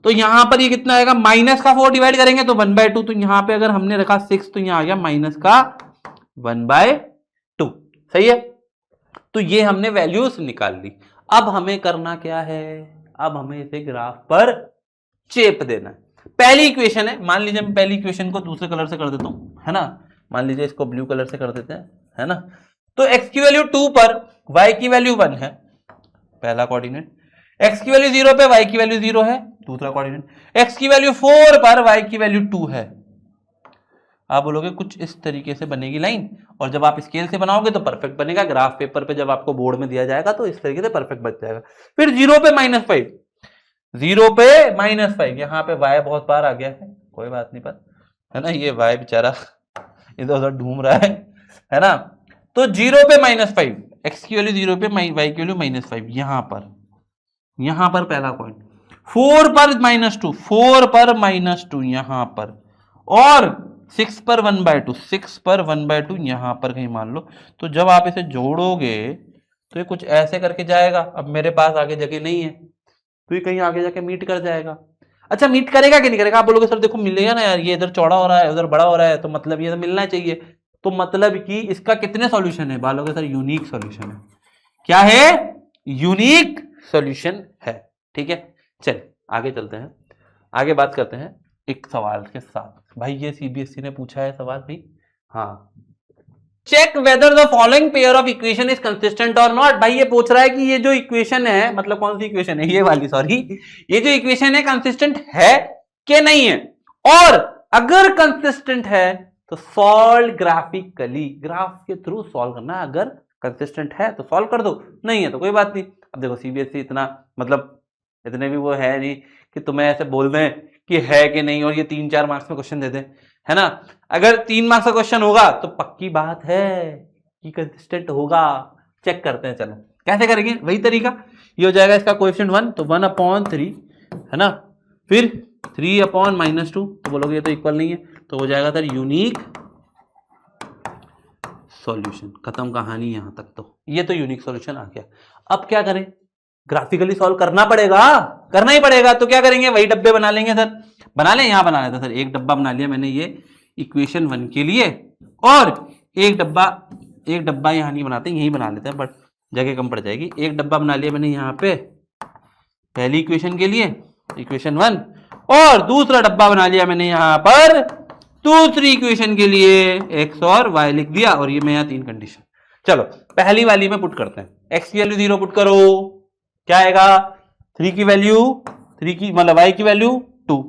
तो यहां पर ये कितना आएगा, -4 डिवाइड करेंगे तो 1/2, तो यहां पे अगर हमने रखा 6 तो यहां आ गया -1/2, सही है। तो ये हमने वैल्यूज निकाल ली। अब हमें करना क्या है, अब हमें इसे ग्राफ पर चेप देना है। पहली इक्वेशन है, मान लीजिए मैं पहली इक्वेशन को दूसरे कलर से कर देता हूं, है ना, मान लीजिए इसको ब्लू कलर से कर देते हैं, है ना। तो x की वैल्यू 2 पर y की वैल्यू 1 है, पहला कोऑर्डिनेट, x की वैल्यू 0 पे y की वैल्यू 0 है, दूसरा कोऑर्डिनेट, x की वैल्यू 4 पर y की वैल्यू 2 है। आप बोलोगे कुछ इस तरीके से बनेगी लाइन, और जब आप स्केल से बनाओगे तो परफेक्ट बनेगा, ग्राफ पेपर पे जब आपको बोर्ड में दिया जाएगा तो इस तरीके से परफेक्ट बच जाएगा। फिर 0 पे -5, 0 पे -5, यहाँ पे y बहुत बार आ गया है, कोई बात नहीं, पर है ना, ये y बेचारा इधर उधर ढूंढ रहा है ना। तो 0 पे -5, x की वैल्यू 0 पे, y की वैल्यू -5, यहां पर पहला पॉइंट, 4 पर -2, 4 पर -2 यहां पर, और 6 पर 1/2, 6 पर 1/2 यहां पर कहीं मान लो। तो जब आप इसे जोड़ोगे तो ये कुछ ऐसे करके जाएगा। अब मेरे पास आगे जगह नहीं है तो ये कहीं आगे जाके मीट कर जाएगा। अच्छा, मीट करेगा कि नहीं करेगा, आप बोलोगे सर देखो मिलेगा ना यार, ये इधर चौड़ा हो रहा है उधर बड़ा हो रहा है, तो मतलब ये तो मिलना चाहिए। तो मतलब कि इसका कितने सॉल्यूशन है, बोलोगे सर यूनिक सॉल्यूशन है। क्या है, यूनिक सॉल्यूशन है। ठीक है, चलिए आगे चलते हैं, आगे बात करते हैं एक सवाल के साथ। भाई ये सीबीएसई ने पूछा है सवाल भाई, हाँ, check whether the following pair of equation is consistent और नॉट। भाई ये पूछ रहा है कि ये जो इक्वेशन है, मतलब कौन सी इक्वेशन है, ये वाली, सॉरी, ये जो इक्वेशन है कंसिस्टेंट है कि नहीं है, और अगर कंसिस्टेंट है तो सॉल्व ग्राफिकली, ग्राफ के थ्रू सॉल्व करना। अगर कंसिस्टेंट है तो सॉल्व कर दो, नहीं है तो कोई बात नहीं। अब देखो सीबीएसई इतना, मतलब इतने भी वो है नहीं कि तुम्हें ऐसे बोल दें कि है कि नहीं, और ये 3-4 मार्क्स में क्वेश्चन दे दें, है ना। अगर 3 मार्क्स का क्वेश्चन होगा तो पक्की बात है कि कंसिस्टेंट होगा। चेक करते हैं, चलो कैसे करेंगे, वही तरीका। ये हो जाएगा इसका कोएफिशिएंट 1, तो 1/3, है ना, फिर 3/-2, तो बोलोगे ये तो इक्वल नहीं है, तो हो जाएगा सर यूनिक सॉल्यूशन। खत्म कहानी यहां तक। तो ये तो यूनिक सॉल्यूशन आ गया। अब क्या करें, ग्राफिकली सॉल्व करना पड़ेगा, करना ही पड़ेगा। तो क्या करेंगे, वही डब्बे बना लेंगे सर, बना लें, यहां बना लेते सर। एक डब्बा बना लिया मैंने ये इक्वेशन 1 के लिए, और एक डब्बा यहां नहीं बनाते, यही बना लेते हैं, बट जगह कम पड़ जाएगी। एक डब्बा बना लिया मैंने यहां पे पहली इक्वेशन के लिए, इक्वेशन 1, और दूसरा डब्बा बना लिया मैंने यहां पर दूसरी इक्वेशन के लिए, एक्स और वाई लिख दिया, और ये मैं यहां 3 कंडीशन। चलो पहली वाली में पुट करते हैं, एक्स की वैल्यू 0 पुट करो, क्या आएगा, 3 की वैल्यू, 3 की मतलब y की वैल्यू 2,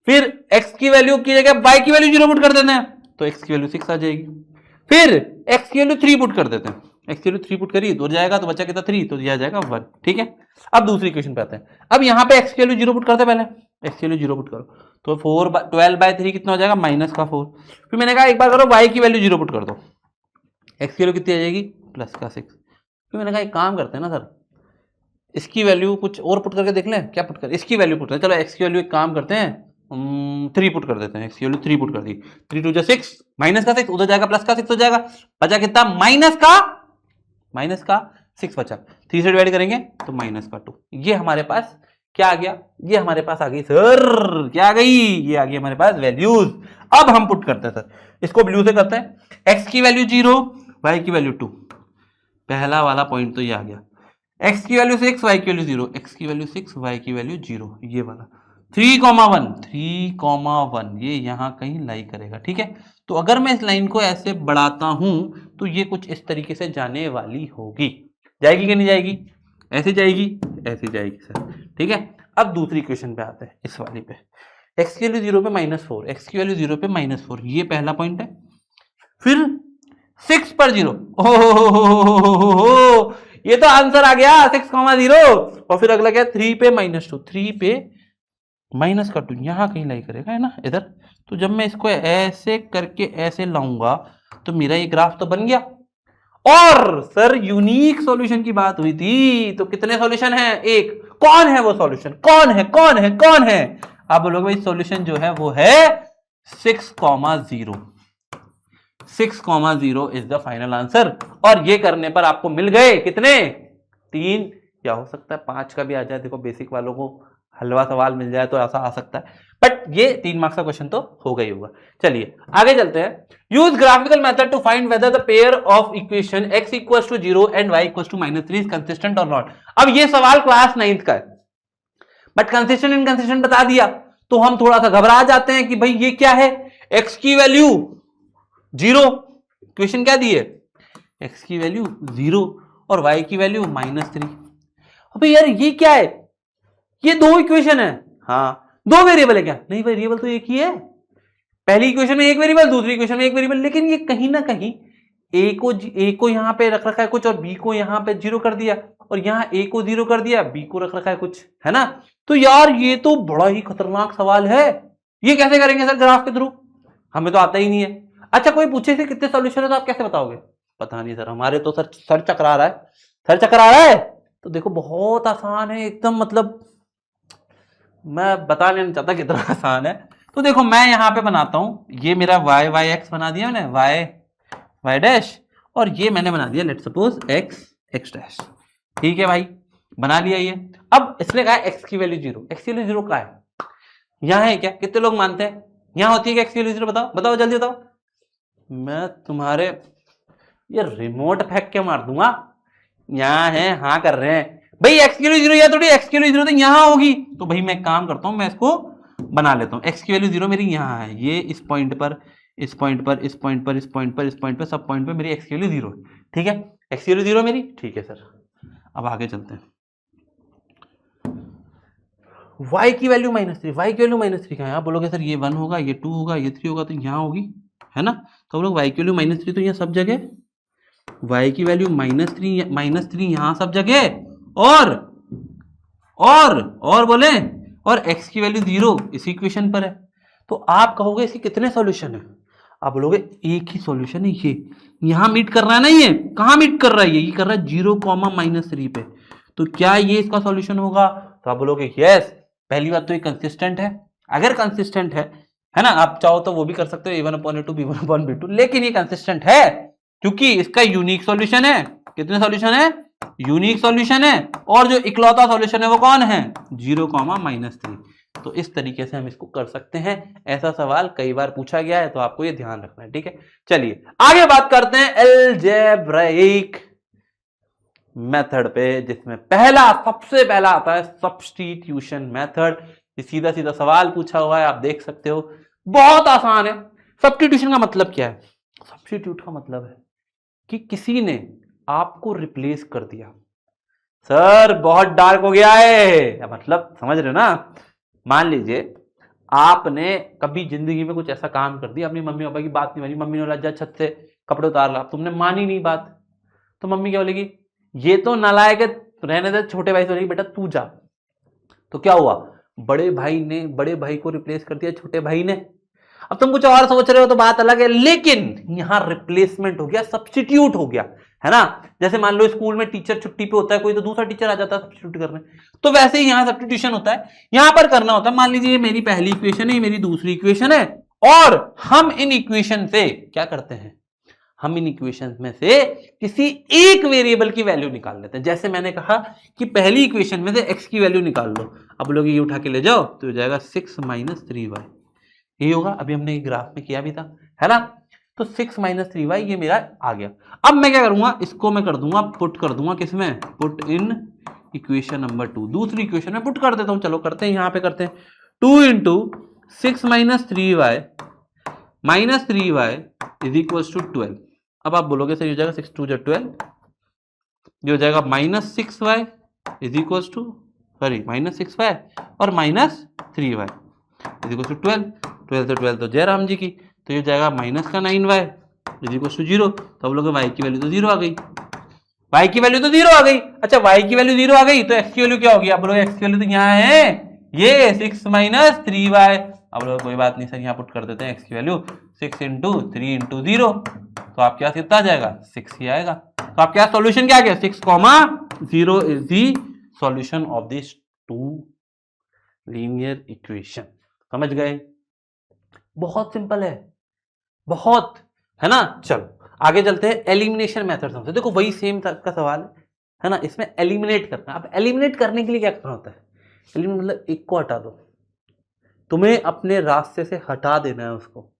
फिर x की वैल्यू की जगह y की वैल्यू 0 पुट कर देते हैं, तो x की वैल्यू 6 आ जाएगी। फिर x की वैल्यू 3 पुट कर देते हैं, x की वैल्यू 3 पुट करी, तो जाएगा, तो बचा कितना 3, तो दिया जाएगा 1। ठीक है, अब दूसरी इक्वेशन पे आते हैं। अब यहाँ पे x की वैल्यू 0 पुट करते हैं, पहले x की वैल्यू 0 पुट करो, तो 12/3 कितना हो जाएगा, -4। फिर मैंने कहा एक बार करो y की वैल्यू 0 पुट कर दो, x की वैल्यू कितनी आ जाएगी, +6। फिर मैंने कहा एक काम करते हैं ना सर, इसकी वैल्यू कुछ और पुट करके देख लें, क्या पुट कर, इसकी वैल्यू पुट करें। चलो x की वैल्यू एक काम करते हैं 3 पुट कर देते हैं, एक्स की वैल्यू 3 पुट कर दी, 3 2 6, माइनस का 6 उधर जाएगा, प्लस का 6 हो जाएगा, बचा कितना, माइनस का 6 बचा, 3 से डिवाइड करेंगे तो माइनस का 2। ये हमारे पास क्या आ गया, ये हमारे पास आ गई सर, क्या आ गई, ये आ गई हमारे पास वैल्यूज। अब हम पुट करते हैं सर, इसको ब्लू से करते हैं, एक्स की वैल्यू 0, वाई की वैल्यू 2, पहला वाला पॉइंट तो ये आ गया, एक्स की वैल्यू 6, वाई की वैल्यू 0, एक्स की वैल्यू 6, वाई की वैल्यू 0, ये वाला 3,1 ये यहां कहीं लाई करेगा, ठीक है। तो अगर मैं इस लाइन को ऐसे बढ़ाता हूं तो ये कुछ इस तरीके से जाने वाली होगी, जाएगी कि नहीं जाएगी, ऐसे जाएगी, ऐसे जाएगी सर, ठीक है। अब दूसरी क्वेश्चन पे आते हैं, इस वाली पे, एक्स की वैल्यू 0 पे -4, एक्स की वैल्यू 0 पे -4, ये पहला पॉइंट है। फिर 6 पर 0, ओहो, ये तो आंसर आ गया 6,0। और फिर अगला क्या, 3 पे -2, 3 पे माइनस का 2, यहां कहीं लाई करेगा, है ना, इधर। तो जब मैं इसको ऐसे करके ऐसे लाऊंगा तो मेरा ये ग्राफ तो बन गया। और सर यूनिक सॉल्यूशन की बात हुई थी, तो कितने सॉल्यूशन हैं, एक, कौन है वो सॉल्यूशन, कौन है, आप बोलोगे भाई सॉल्यूशन जो है वो है 6,0, 6,0 इज द फाइनल आंसर। और ये करने पर आपको मिल गए कितने, 3, या हो सकता है 5 का भी आ जाए, देखो बेसिक वालों को हलवा सवाल मिल जाए तो ऐसा आ सकता है, बट ये 3 मार्क्स का क्वेश्चन तो होगा ही होगा। चलिए आगे चलते हैं। Use graphical method to find whether the pair of equation x equals to 0 and y equals to -3 is consistent और नॉट। अब ये सवाल क्लास 9th का है, बट कंसिस्टेंट इनकंसिस्टेंट बता दिया तो हम थोड़ा सा घबरा जाते हैं कि भाई ये क्या है, x की वैल्यू 0, इक्वेशन क्या दी है, x की वैल्यू 0 और y की वैल्यू -3। अबे यार ये क्या है, ये 2 इक्वेशन है, हाँ 2 वेरिएबल है क्या, नहीं वेरिएबल तो एक ही है, पहली इक्वेशन में एक वेरिएबल, दूसरी इक्वेशन में एक वेरिएबल, लेकिन ये कहीं ना कहीं ए को यहां पे रख रखा है कुछ, और बी को यहां पे 0 कर दिया, और यहां ए को 0 कर दिया, बी को रख रखा है कुछ, है ना। तो यार ये तो बड़ा ही खतरनाक सवाल है, ये कैसे करेंगे सर ग्राफ के थ्रू, हमें तो आता ही नहीं है। अच्छा कोई पूछे थे कितने सॉल्यूशन है तो आप कैसे बताओगे, पता नहीं सर, हमारे तो सर चकरा रहा है, तो देखो बहुत आसान है एकदम, मतलब मैं बता नहीं चाहता कितना आसान है। तो देखो मैं यहां पे बनाता हूं, ये मेरा y x बना दिया मैंने, y डैश, और ये मैंने बना दिया लेट्स सपोज x डैश, ठीक है भाई, बना लिया ये। अब इसने कहा x की वैल्यू 0, x की वैल्यू 0 का है, यहां है क्या, कितने लोग मानते हैं यहां होती है क्या x की वैल्यू 0, बताओ जल्दी बताओ, मैं तुम्हारे ये रिमोट फेंक के मार दूंगा, यहां है, हाँ कर रहे हैं भाई, x की वैल्यू 0 या थोड़ी, x की वैल्यू 0 तो यहां होगी, तो भाई मैं काम करता हूं, मैं इसको बना लेता हूं, x की वैल्यू 0 मेरी यहां है, ये इस पॉइंट पर, इस पॉइंट पर, इस पॉइंट पर, इस पॉइंट पर, इस पॉइंट पर, सब पॉइंट पर मेरी x की वैल्यू 0 है, ठीक है, x की वैल्यू 0 मेरी, ठीक है सर। अब आगे चलते हैं, y की वैल्यू -3, y की वैल्यू -3 कहां है, आप बोलोगे सर ये 1 होगा, ये 2 होगा, ये 3 होगा, तो यहां होगी, है ना। तो हम लोग y की वैल्यू -3 तो यहां सब जगह, y की वैल्यू -3 यहां सब जगह, और बोले, और x की वैल्यू 0 इसी इक्वेशन पर है। तो आप कहोगे इसके कितने सॉल्यूशन है, आप बोलोगे एक ही सॉल्यूशन है, ये यहां मीट कर रहा है ना, ये कहां मीट कर रहा है, ये कर रहा है 0, -3 पे, तो क्या ये इसका सॉल्यूशन होगा, तो आप बोलोगे यस। पहली बात तो ये कंसिस्टेंट है, अगर कंसिस्टेंट है ना, आप चाहो तो वो भी कर सकते हो a1/a2 b1/b2, लेकिन ये कंसिस्टेंट है क्योंकि इसका यूनिक सॉल्यूशन है, कितने सॉल्यूशन है, यूनिक सॉल्यूशन है, और जो इकलौता सॉल्यूशन है वो कौन है, 0, -3। तो इस तरीके से हम इसको कर सकते हैं, ऐसा सवाल कई बार पूछा गया है, तो आपको ये ध्यान रखना है, ठीक है। चलिए आगे बात करते हैं अलजेब्राइक मेथड पे, जिसमें सबसे पहला आता है सब्स्टिट्यूशन मेथड। सीधा सीधा सवाल पूछा हुआ है, आप देख सकते हो, बहुत आसान है। सब्स्टिट्यूशन का मतलब क्या है, सब्स्टिट्यूट का मतलब है कि किसी ने आपको रिप्लेस कर दिया। सर बहुत डार्क हो गया है, मतलब समझ रहे हो ना, मान लीजिए आपने कभी जिंदगी में कुछ ऐसा काम कर दिया, अपनी मम्मी पापा की बात नहीं मानी, मम्मी ने बोला जा छत से कपड़े उतार ला, तुमने मानी नहीं बात, तो मम्मी क्या बोलेगी, ये तो नालायक है, रहने दे, छोटे भाई से बोलेगी बेटा तू जा। तो क्या हुआ, बड़े भाई को रिप्लेस कर दिया छोटे भाई ने। अब तुम कुछ और सोच रहे हो तो बात अलग है, लेकिन यहां रिप्लेसमेंट हो गया, सब्स्टिट्यूट हो गया। है ना। जैसे मान लो स्कूल में टीचर छुट्टी पे होता है कोई, तो दूसरा टीचर आ जाता है सब्स्टिट्यूट करने, तो वैसे ही यहाँ सब्स्टिट्यूशन होता है। यहां पर करना होता है, मान लीजिए ये मेरी पहली इक्वेशन है, ये मेरी दूसरी इक्वेशन है, और हम इन इक्वेशन से क्या करते हैं, हम इन इक्वेशन में से किसी एक वेरिएबल की वैल्यू निकाल लेते हैं। जैसे मैंने कहा कि पहली इक्वेशन में से x की वैल्यू निकाल लो, अब लोग ये उठा के ले जाओ तो हो जाएगा 6 माइनस 3y, ये होगा, अभी हमने ये ग्राफ में किया भी था, है ना। तो 6 माइनस 3y ये मेरा आ गया। अब मैं क्या करूंगा, इसको मैं कर दूंगा, पुट कर दूंगा किसमें, पुट इन इक्वेशन नंबर 2, दूसरी इक्वेशन में पुट कर देता हूं। चलो करते हैं, यहां पे करते हैं 2 into 6 minus 3y minus 3y is equal to 12। अब आप बोलोगे सर ये हो जाएगा 6 2 12, ये हो जाएगा minus 6y is equal to, sorry minus 6y और minus 3y is equal to 12, 12 से 12 तो जय राम जी की, तो ये हो जाएगा माइनस का 9y इज इक्वल टू 0। तो अब लोग y की वैल्यू तो 0 आ गई, y की वैल्यू तो 0 आ गई। अच्छा y की वैल्यू 0 आ गई तो x की वैल्यू क्या होगी, आप लोग x की वैल्यू तो यहाँ है ये 6 माइनस 3y। अब लोग कोई बात नहीं सर, यहाँ पुट कर देते हैं x की वैल्यू 6 इंटू 3 इंटू 0, तो आप क्या कितना आ जाएगा 6 ही आएगा। तो आप क्या सॉल्यूशन क्या गया 6,0 is the solution of this two linear equation. समझ गए, बहुत सिंपल है, बहुत, है ना। चलो आगे चलते हैं, एलिमिनेशन मेथड समझते। देखो वही सेम का सवाल है ना, इसमें एलिमिनेट करना। अब एलिमिनेट करने के लिए क्या करना होता है, एलिमिनेट मतलब एक को हटा दो, तुम्हें अपने रास्ते से हटा देना है उसको,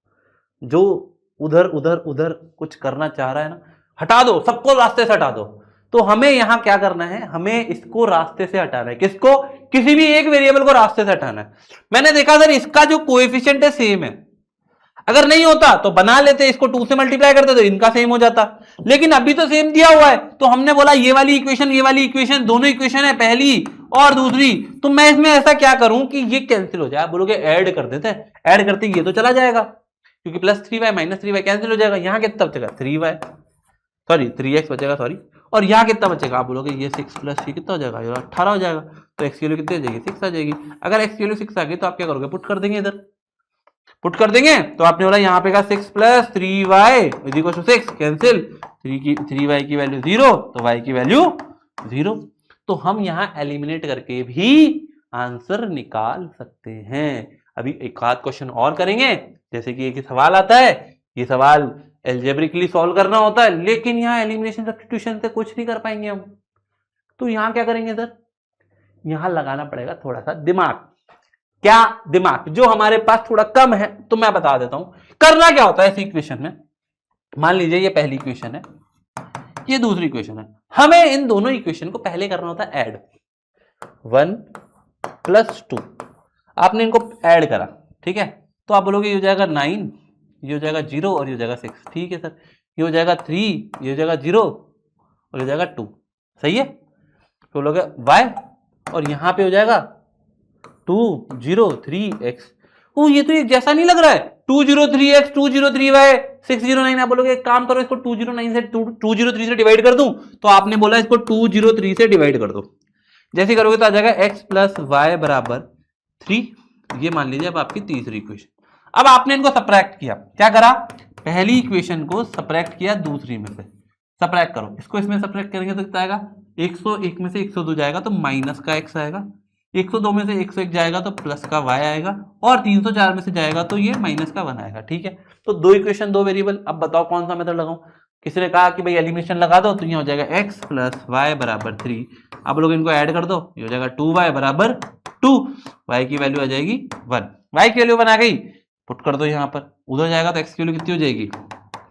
जो उधर उधर उधर कुछ करना चाह रहा है ना, हटा दो, सबको रास्ते से हटा दो। तो हमें यहां क्या करना है, हमें इसको रास्ते से हटाना है, किसको, किसी भी एक वेरिएबल को रास्ते से हटाना है। मैंने देखा सर इसका जो कोएफिशिएंट है सेम है, अगर नहीं होता तो बना लेते, इसको 2 से मल्टीप्लाई करते तो इनका सेम हो जाता, लेकिन अभी तो सेम दिया हुआ है, तो हमने बोला ये वाली इक्वेशन दोनों इक्वेशन है, पहली और दूसरी, तो मैं इसमें ऐसा क्या करूं कि ये कैंसिल हो जाए। आप बोलोगे ऐड कर देते हैं, ऐड करते ये तो चला जाएगा, क्योंकि plus 3y minus 3y cancel हो जाएगा, यहाँ कितना बचेगा 3y, सॉरी 3x बचेगा, सॉरी, और यहाँ कितना बचेगा, आप बोलोगे ये 6 प्लस 3 कितना हो जाएगा, ये 18 हो जाएगा। तो x की वैल्यू कितनी आ जाएगी 6 आ जाएगी। अगर x की वैल्यू 6 आ गई तो आप क्या करोगे, पुट कर देंगे, इधर पुट कर देंगे। तो आपने बोला यहाँ पे का 6 plus 3y is equal to 6, cancel, 3y की वैल्यू 0 तो y की वैल्यू 0। तो हम यहाँ एलिमिनेट करके भी आंसर निकाल सकते हैं। अभी एक आध क्वेश्चन और करेंगे, जैसे कि एक सवाल आता है, ये सवाल एल्जेब्रिकली सॉल्व करना होता है, लेकिन यहाँ एलिमिनेशन सब्स्टिट्यूशन से कुछ नहीं कर पाएंगे हम, तो यहाँ क्या करेंगे सर, यहाँ लगाना पड़ेगा थोड़ा सा दिमाग। क्या दिमाग, जो हमारे पास थोड़ा कम है, तो मैं बता देता हूं करना क्या होता है इस इक्वेशन में। मान लीजिए ये पहली इक्वेशन है, ये दूसरी इक्वेशन है, हमें इन दोनों इक्वेशन को पहले करना होता है ऐड, 1 प्लस 2, आपने इनको ऐड करा, ठीक है, तो आप बोलोगे ये हो जाएगा 9, ये हो जाएगा 0 और ये हो जाएगा 6, ठीक है सर, ये हो जाएगा 3, ये हो जाएगा 0 और ये हो जाएगा 2, सही है। तो बोलोगे y और यहां पे हो जाएगा 2 0 3x, ये तो एक जैसा नहीं लग रहा है, 203x 203y 609। आप बोलोगे एक काम करो, इसको 209 से 203 से डिवाइड कर दूं, तो आपने बोला इसको 203 से डिवाइड कर दो, जैसे करोगे तो आ जाएगा x प्लस वाई बराबर 3, ये मान लीजिए अब आपकी तीसरी इक्वेशन। अब आपने इनको सब्ट्रैक्ट किया, क्या करा, पहली इक्वेशन को सब्ट्रैक्ट किया दूसरी में से, सब्ट्रैक्ट करो, इसको इसमें सब्ट्रैक्ट करेंगे तो कितना आएगा, 101 में से 102 जाएगा तो माइनस का x आएगा, 102 में से 101 जाएगा तो प्लस का y आएगा, और 304 में से जाएगा तो ये माइनस का 1 आएगा, ठीक है। तो दो इक्वेशन दो वेरिएबल, अब बताओ कौन सा मेथड लगाऊं। किसी ने कहा कि भाई एलिमिनेशन लगा दो, तो ये हो जाएगा x प्लस वाई बराबर 3, आप लोग इनको ऐड कर दो, ये हो जाएगा 2y बराबर 2, y की वैल्यू आ जाएगी 1, y की वैल्यू बना गई, पुट कर दो यहाँ पर, उधर जाएगा तो x की वैल्यू कितनी हो जाएगी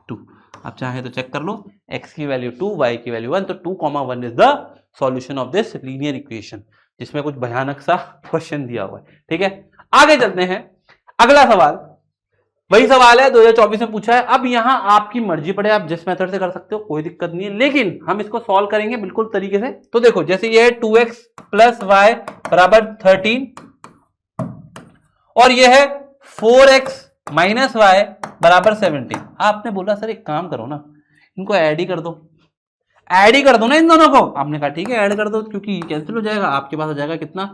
2, आप चाहे तो चेक कर लो, x की वैल्यू 2 y की वैल्यू 1, तो 2,1 is the solution of this linear equation, जिसमें कुछ भयानक सा क्वेश्चन दिया हुआ है, ठीक है। आगे चलते हैं, अगला सवाल वही सवाल है 2024 में पूछा है। अब यहां आपकी मर्जी पड़े, आप जिस मेथड से कर सकते हो कोई दिक्कत नहीं है, लेकिन हम इसको सॉल्व करेंगे बिल्कुल तरीके से। तो देखो जैसे ये है 2x प्लस वाई बराबर 13 और ये है 4x माइनस वाई बराबर 17। आपने बोला सर एक काम करो ना, इनको ऐड ही कर दो, ऐड ही कर दो ना इन दोनों को। आपने कहा ठीक है ऐड कर दो, क्योंकि कैंसिल हो जाएगा, आपके पास आ जाएगा कितना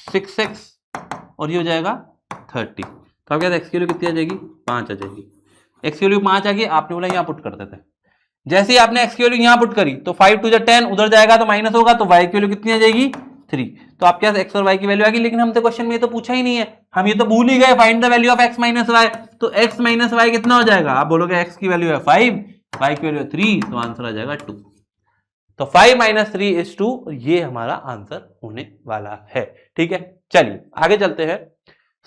6x और ये हो जाएगा 30, तो आप क्या x की वैल्यू कितनी आ जाएगी 5 आ जाएगी, x की वैल्यू 5 आ गई, आपने बोला यहाँ पुट कर देते हैं, जैसे ही आपने x की वैल्यू यहां पुट करी तो 5 2 10, उधर जाएगा तो माइनस होगा, तो y की वैल्यू कितनी आ जाएगी 3। तो आपके पास x और y की वैल्यू आ गई, लेकिन हमसे क्वेश्चन में ये तो पूछा ही नहीं है, हम ये तो भूल ही गए, find the value of x minus y. तो x माइनस वाई कितना हो जाएगा, आप बोलोगे x की वैल्यू है 5, y की वैल्यू है 3, तो आंसर आ जाएगा 2। तो 5 - 3 = 2, ये हमारा आंसर होने वाला है। ठीक है, चलिए आगे चलते हैं।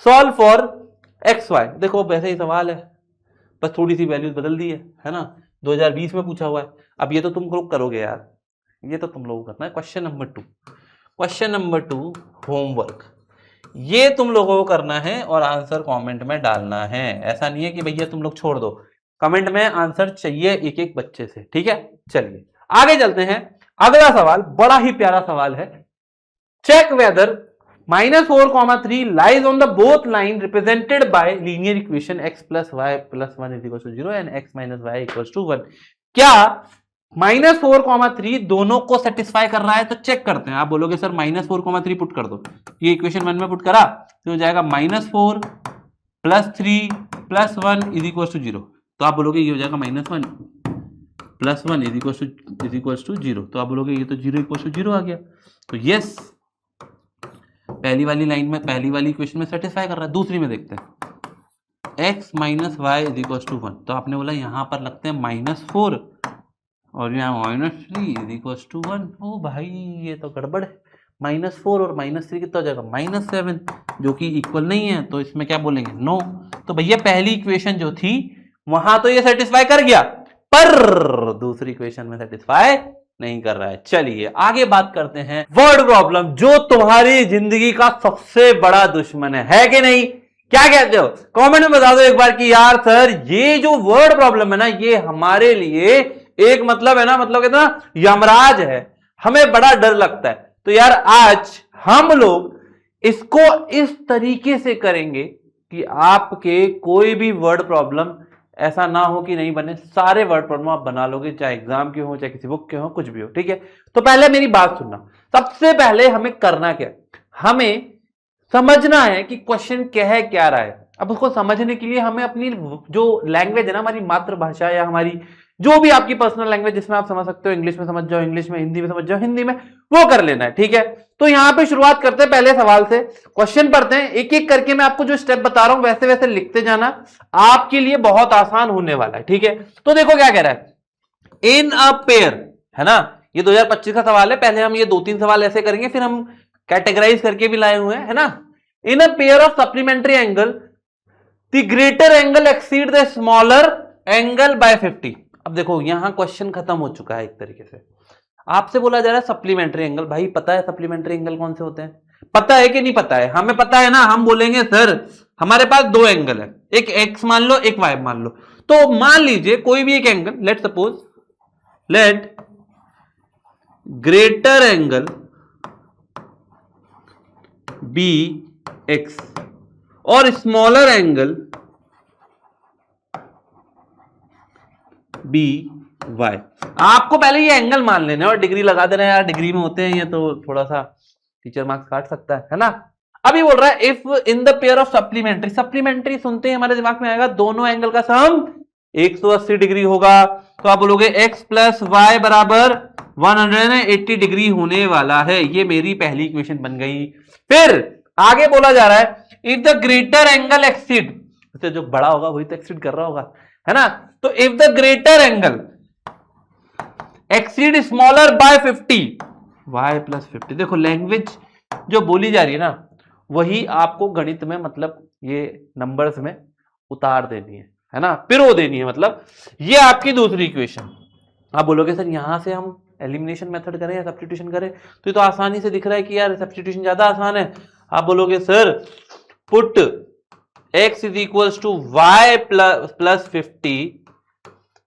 Solve for x y. देखो वैसे ही सवाल है, बस थोड़ी सी वैल्यूज बदल दी है ना, 2020 में पूछा हुआ है। अब ये तो तुम लोग करोगे यार, ये तो तुम लोगों को करना है। क्वेश्चन नंबर 2 होमवर्क, ये तुम लोगों को करना है और आंसर कमेंट में डालना है। ऐसा नहीं है कि भैया तुम लोग छोड़ दो, कमेंट में आंसर चाहिए एक एक बच्चे से। ठीक है, चलिए आगे चलते हैं। अगला सवाल बड़ा ही प्यारा सवाल है। Check whether -4, 3 lies on the both line represented by linear equation x + y + 1 = 0 and x - y = 1। क्या -4, 3 दोनों को सेटिस्फाई कर रहा है? तो चेक करते हैं। आप बोलोगे सर -4, 3 पुट कर दो, ये इक्वेशन 1 में पुट करा तो हो जाएगा -4 + 3 + 1 = 0। तो आप बोलोगे ये हो जाएगा -1 + 1 = 0। तो आप बोलोगे ये तो 0 = 0 आ गया। तो यस, पहली वाली लाइन में, पहली वाली इक्वेशन में सेटिस्फाई कर रहा है। दूसरी में देखते हैं, x - y = 1। तो आपने बोला यहां पर लगते हैं -4 और यहाँ -3 = 1। ओ भाई ये तो गड़बड़ है, -4 और -3 कितना हो जाएगा -7, जो कि इक्वल नहीं है, तो इसमें क्या बोलेंगे नो। तो भैया पहली इक्वेशन जो थी वहां तो ये सेटिस्फाई कर गया, पर दूसरी इक्वेशन में सेटिस्फाई नहीं कर रहा है। चलिए आगे बात करते हैं वर्ड प्रॉब्लम, जो तुम्हारी जिंदगी का सबसे बड़ा दुश्मन है कि नहीं? क्या कहते हो? कमेंट में बता दो एक बार कि यार सर ये जो वर्ड प्रॉब्लम है ना, ये हमारे लिए एक मतलब है ना, मतलब कहते ना यमराज है, हमें बड़ा डर लगता है। तो यार आज हम लोग इसको इस तरीके से करेंगे कि आपके कोई भी वर्ड प्रॉब्लम ऐसा ना हो कि नहीं बने। सारे वर्ड प्रॉब्लम आप बना लोगे, चाहे एग्जाम के हो, चाहे किसी बुक के हो, कुछ भी हो। ठीक है, तो पहले मेरी बात सुनना। सबसे पहले हमें करना क्या, हमें समझना है कि क्वेश्चन क्या है, क्या रहा है। अब उसको समझने के लिए हमें अपनी जो लैंग्वेज है ना, हमारी मातृभाषा या हमारी जो भी आपकी पर्सनल लैंग्वेज जिसमें आप समझ सकते हो, इंग्लिश में समझ जाओ, इंग्लिश में, हिंदी में समझ जाओ, हिंदी में, वो कर लेना है। ठीक है, तो यहां पे शुरुआत करते हैं पहले सवाल से। क्वेश्चन पढ़ते हैं, एक एक करके मैं आपको जो स्टेप बता रहा हूं वैसे वैसे लिखते जाना, आपके लिए बहुत आसान होने वाला है। ठीक है, तो देखो क्या कह रहा है, इन अ पेयर, है ना, ये 2025 का सवाल है। पहले हम ये 2-3 सवाल ऐसे करेंगे, फिर हम कैटेगराइज करके भी लाए हुए हैं, है ना। In a pair of supplementary angle, the greater angle exceed the smaller angle by 50। अब देखो यहां क्वेश्चन खत्म हो चुका है एक तरीके से। आपसे बोला जा रहा है सप्लीमेंट्री एंगल। भाई पता है सप्लीमेंट्री एंगल कौन से होते हैं? पता है कि नहीं पता है? हमें पता है ना। हम बोलेंगे सर हमारे पास 2 एंगल है, एक x मान लो, एक y मान लो। तो मान लीजिए कोई भी एक angle, let suppose let greater angle be x और स्मॉलर एंगल बी वाई। आपको पहले ये एंगल मान लेना और डिग्री लगा देना। यार डिग्री में होते हैं ये, तो थोड़ा सा टीचर मार्क्स काट सकता है ना। अभी बोल रहा है if in the pair of supplementary, supplementary सुनते ही हमारे दिमाग में आएगा दोनों एंगल का सम 180 डिग्री होगा। तो आप बोलोगे x + y = 180 डिग्री होने वाला है। ये मेरी पहली इक्वेशन बन गई। फिर आगे बोला जा रहा है if the greater angle exceed, तो जो बड़ा होगा वही तो एक्सीड कर रहा होगा, है ना। तो if the greater angle exceed smaller by 50, y + 50। देखो लैंग्वेज जो बोली जा रही है ना, वही आपको गणित में मतलब ये नंबर्स में उतार देनी है ना, पिरो देनी है। मतलब ये आपकी दूसरी इक्वेशन। आप बोलोगे सर यहां से हम एलिमिनेशन मेथड करें या सब्स्टिट्यूशन करें? तो ये तो आसानी से दिख रहा है कि यार सब्स्टिट्यूशन ज्यादा आसान है। आप बोलोगे सर पुट x = y + 50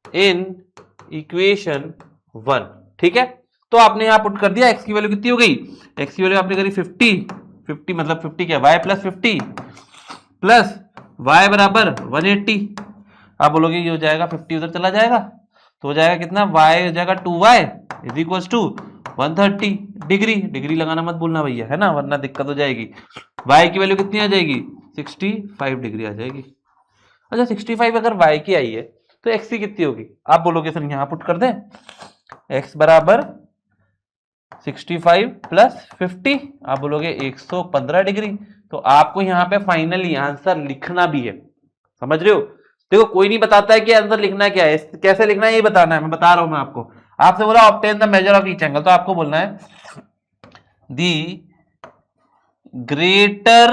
इन इक्वेशन 1। ठीक है, तो आपने यहां पुट कर दिया। x की वैल्यू कितनी हो गई? x की वैल्यू आपने करी 50 मतलब 50 क्या, y + 50 प्लस y = 180। आप बोलोगे ये हो जाएगा 50 उधर चला जाएगा तो हो जाएगा कितना, y हो जाएगा 2y = 130 डिग्री। डिग्री लगाना मत भूलना भैया, है ना, वरना दिक्कत हो जाएगी। y की वैल्यू कितनी आ जाएगी? 65 डिग्री आ जाएगी। अच्छा 65 अगर y की आई है तो एक्स कितनी होगी, आप बोलोगे सर यहां पुट कर दें, एक्स बराबर 65 प्लस 50, आप बोलोगे 115 डिग्री। तो आपको यहां पे फाइनली आंसर लिखना भी है, समझ रहे हो। देखो कोई नहीं बताता है कि आंसर लिखना क्या है, कैसे लिखना है ये बताना है, मैं बता रहा हूं मैं आपको। आपसे बोला obtain the measure of each angle, तो आपको बोलना है दी greater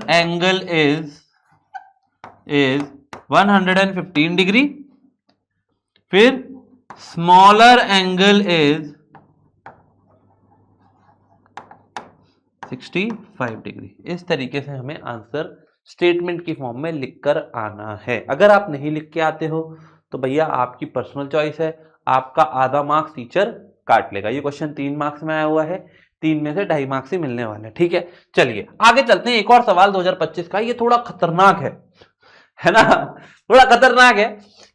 angle is 115 डिग्री, फिर स्मॉलर एंगल इज 65 डिग्री। इस तरीके से हमें आंसर स्टेटमेंट की फॉर्म में लिखकर आना है। अगर आप नहीं लिख के आते हो तो भैया आपकी पर्सनल चॉइस है, आपका आधा मार्क्स टीचर काट लेगा। ये क्वेश्चन 3 मार्क्स में आया हुआ है, 3 में से 2.5 मार्क्स ही मिलने वाले हैं, ठीक है। चलिए आगे चलते हैं, एक और सवाल 2025 का, ये थोड़ा खतरनाक है ना, थोड़ा खतरनाक है।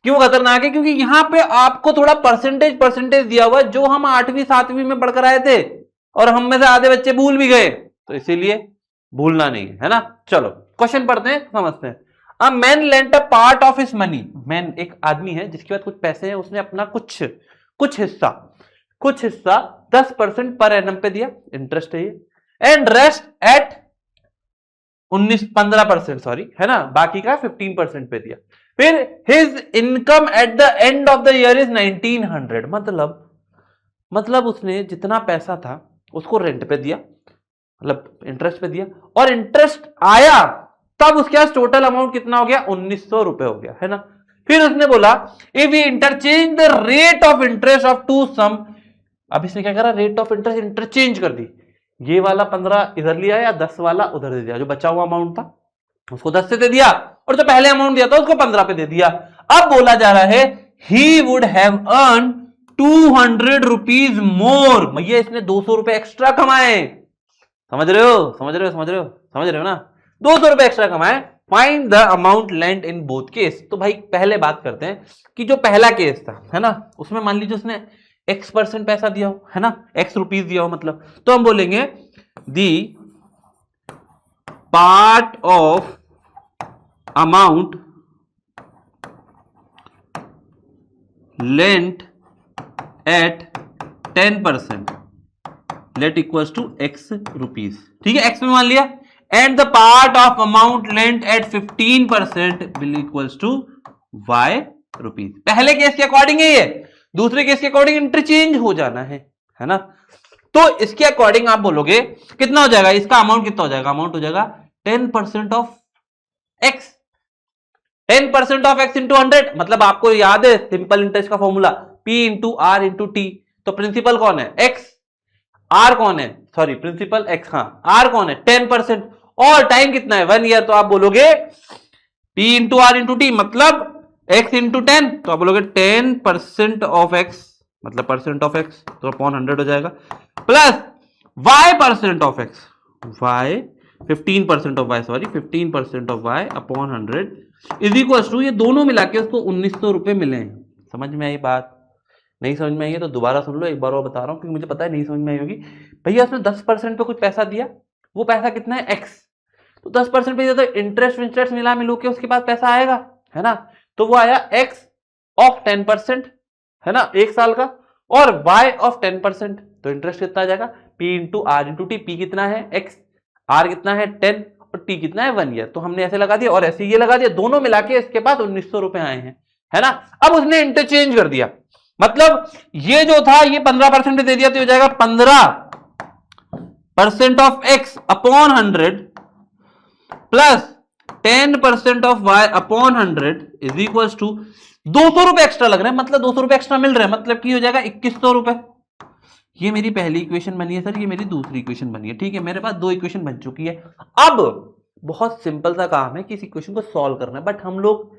क्यों खतरनाक है, क्योंकि यहां पे आपको थोड़ा परसेंटेज दिया हुआ है जो हम 8वीं 7वीं में पढ़कर आए थे, और हम में से आधे बच्चे भूल भी गए, तो इसीलिए भूलना नहीं है ना। चलो क्वेश्चन पढ़ते हैं, समझते हैं। A man lent a part of his money, man एक आदमी है जिसके पास कुछ पैसे हैं, उसने अपना कुछ हिस्सा 10% पर एनम पे दिया, इंटरेस्ट है ये, एंड रेस्ट एट 15% सॉरी, है ना, बाकी का 15% पे दिया। फिर his income at the end of the year is 1900, मतलब उसने जितना पैसा था उसको रेंट पे दिया, मतलब इंटरेस्ट पे दिया, और इंटरेस्ट आया तब उसके पास टोटल अमाउंट कितना हो गया, 1900 रुपए हो गया, है ना। फिर उसने बोला if we interchange the rate of interest of two sum, अब इसने क्या करा, रेट ऑफ इंटरेस्ट इंटरचेंज कर दी, ये वाला 15 इधर लिया या 10 वाला उधर दे दिया, जो बचा हुआ अमाउंट था उसको 10 से दे दिया, और जो पहले अमाउंट दिया था उसको 15 पे दे दिया। अब बोला जा रहा है he would have earn 200 rupees more, भैया इसने 200 रुपए एक्स्ट्रा कमाए, समझ रहे हो ना, 200 रुपए एक्स्ट्रा कमाए। Find the amount lent in both case. तो भाई पहले बात करते हैं कि जो पहला केस था, है ना, उसमें मान लीजिए उसने x% पैसा दिया हो, है ना, x रुपीज दिया हो, मतलब तो हम बोलेंगे the part of amount lent at 10% let equals to x rupees, ठीक है, x में मान लिया, and the part of amount lent at 15% will equals to y rupees. पहले केस के अकॉर्डिंग है ये, दूसरे केस के अकॉर्डिंग इंटरचेंज हो जाना है ना। तो इसके अकॉर्डिंग आप बोलोगे कितना हो जाएगा, इसका अमाउंट कितना हो जाएगा, अमाउंट हो जाएगा 10% of x, 10% of x into 100, मतलब आपको याद है सिंपल इंटरेस्ट का formula p into r into t. तो प्रिंसिपल कौन है, x, आर कौन है, सॉरी प्रिंसिपल x, हाँ आर कौन है 10%, और टाइम कितना है 1 ईयर, तो आप बोलोगे p into r into t मतलब x इंटू 10, तो आप बोलोगे 10% ऑफ x, मतलब परसेंट ऑफ x, तो अपॉन 100 हो जाएगा, plus y% of x, y 15% of y, sorry 15% of y upon 100 is equal to, ये दोनों मिला के उसको 1900 रुपए मिले हैं। समझ में आई बात, नहीं समझ में आई है तो दोबारा सुन लो, एक बार और बता रहा हूं क्योंकि मुझे पता है नहीं समझ में आई होगी। भैया उसने 10% पे कुछ पैसा दिया, वो पैसा कितना है x, तो 10% पे तो इंटरेस्ट मिला मिलू के उसके पास पैसा आएगा, है ना, तो वो आया x ऑफ 10%, है ना, 1 साल का, और y ऑफ 10%, तो इंटरेस्ट कितना आ जाएगा p into r into t, p कितना है x, r कितना है 10 और t कितना है 1 ईयर, तो हमने ऐसे लगा दिया और ऐसे ये लगा दिया, दोनों मिला के इसके पास 1900 रुपए आए हैं, है ना। अब उसने इंटरचेंज कर दिया, मतलब ये जो था ये 15% दे दिया, तो हो जाएगा 15% of x upon 100 plus 10% of y upon 100 is equal to 200 रुपए एक्स्ट्रा लग रहे हैं, मतलब 200 रुपए एक्स्ट्रा मिल रहे हैं, मतलब कि हो जाएगा 2100 रुपए। ये मेरी पहली इक्वेशन बनी है सर, ये मेरी दूसरी इक्वेशन बनी है, ठीक है, मेरे पास 2 इक्वेशन बन चुकी है। अब बहुत सिंपल सा काम है कि इस इक्वेशन को सॉल्व करना है, बट हम लोग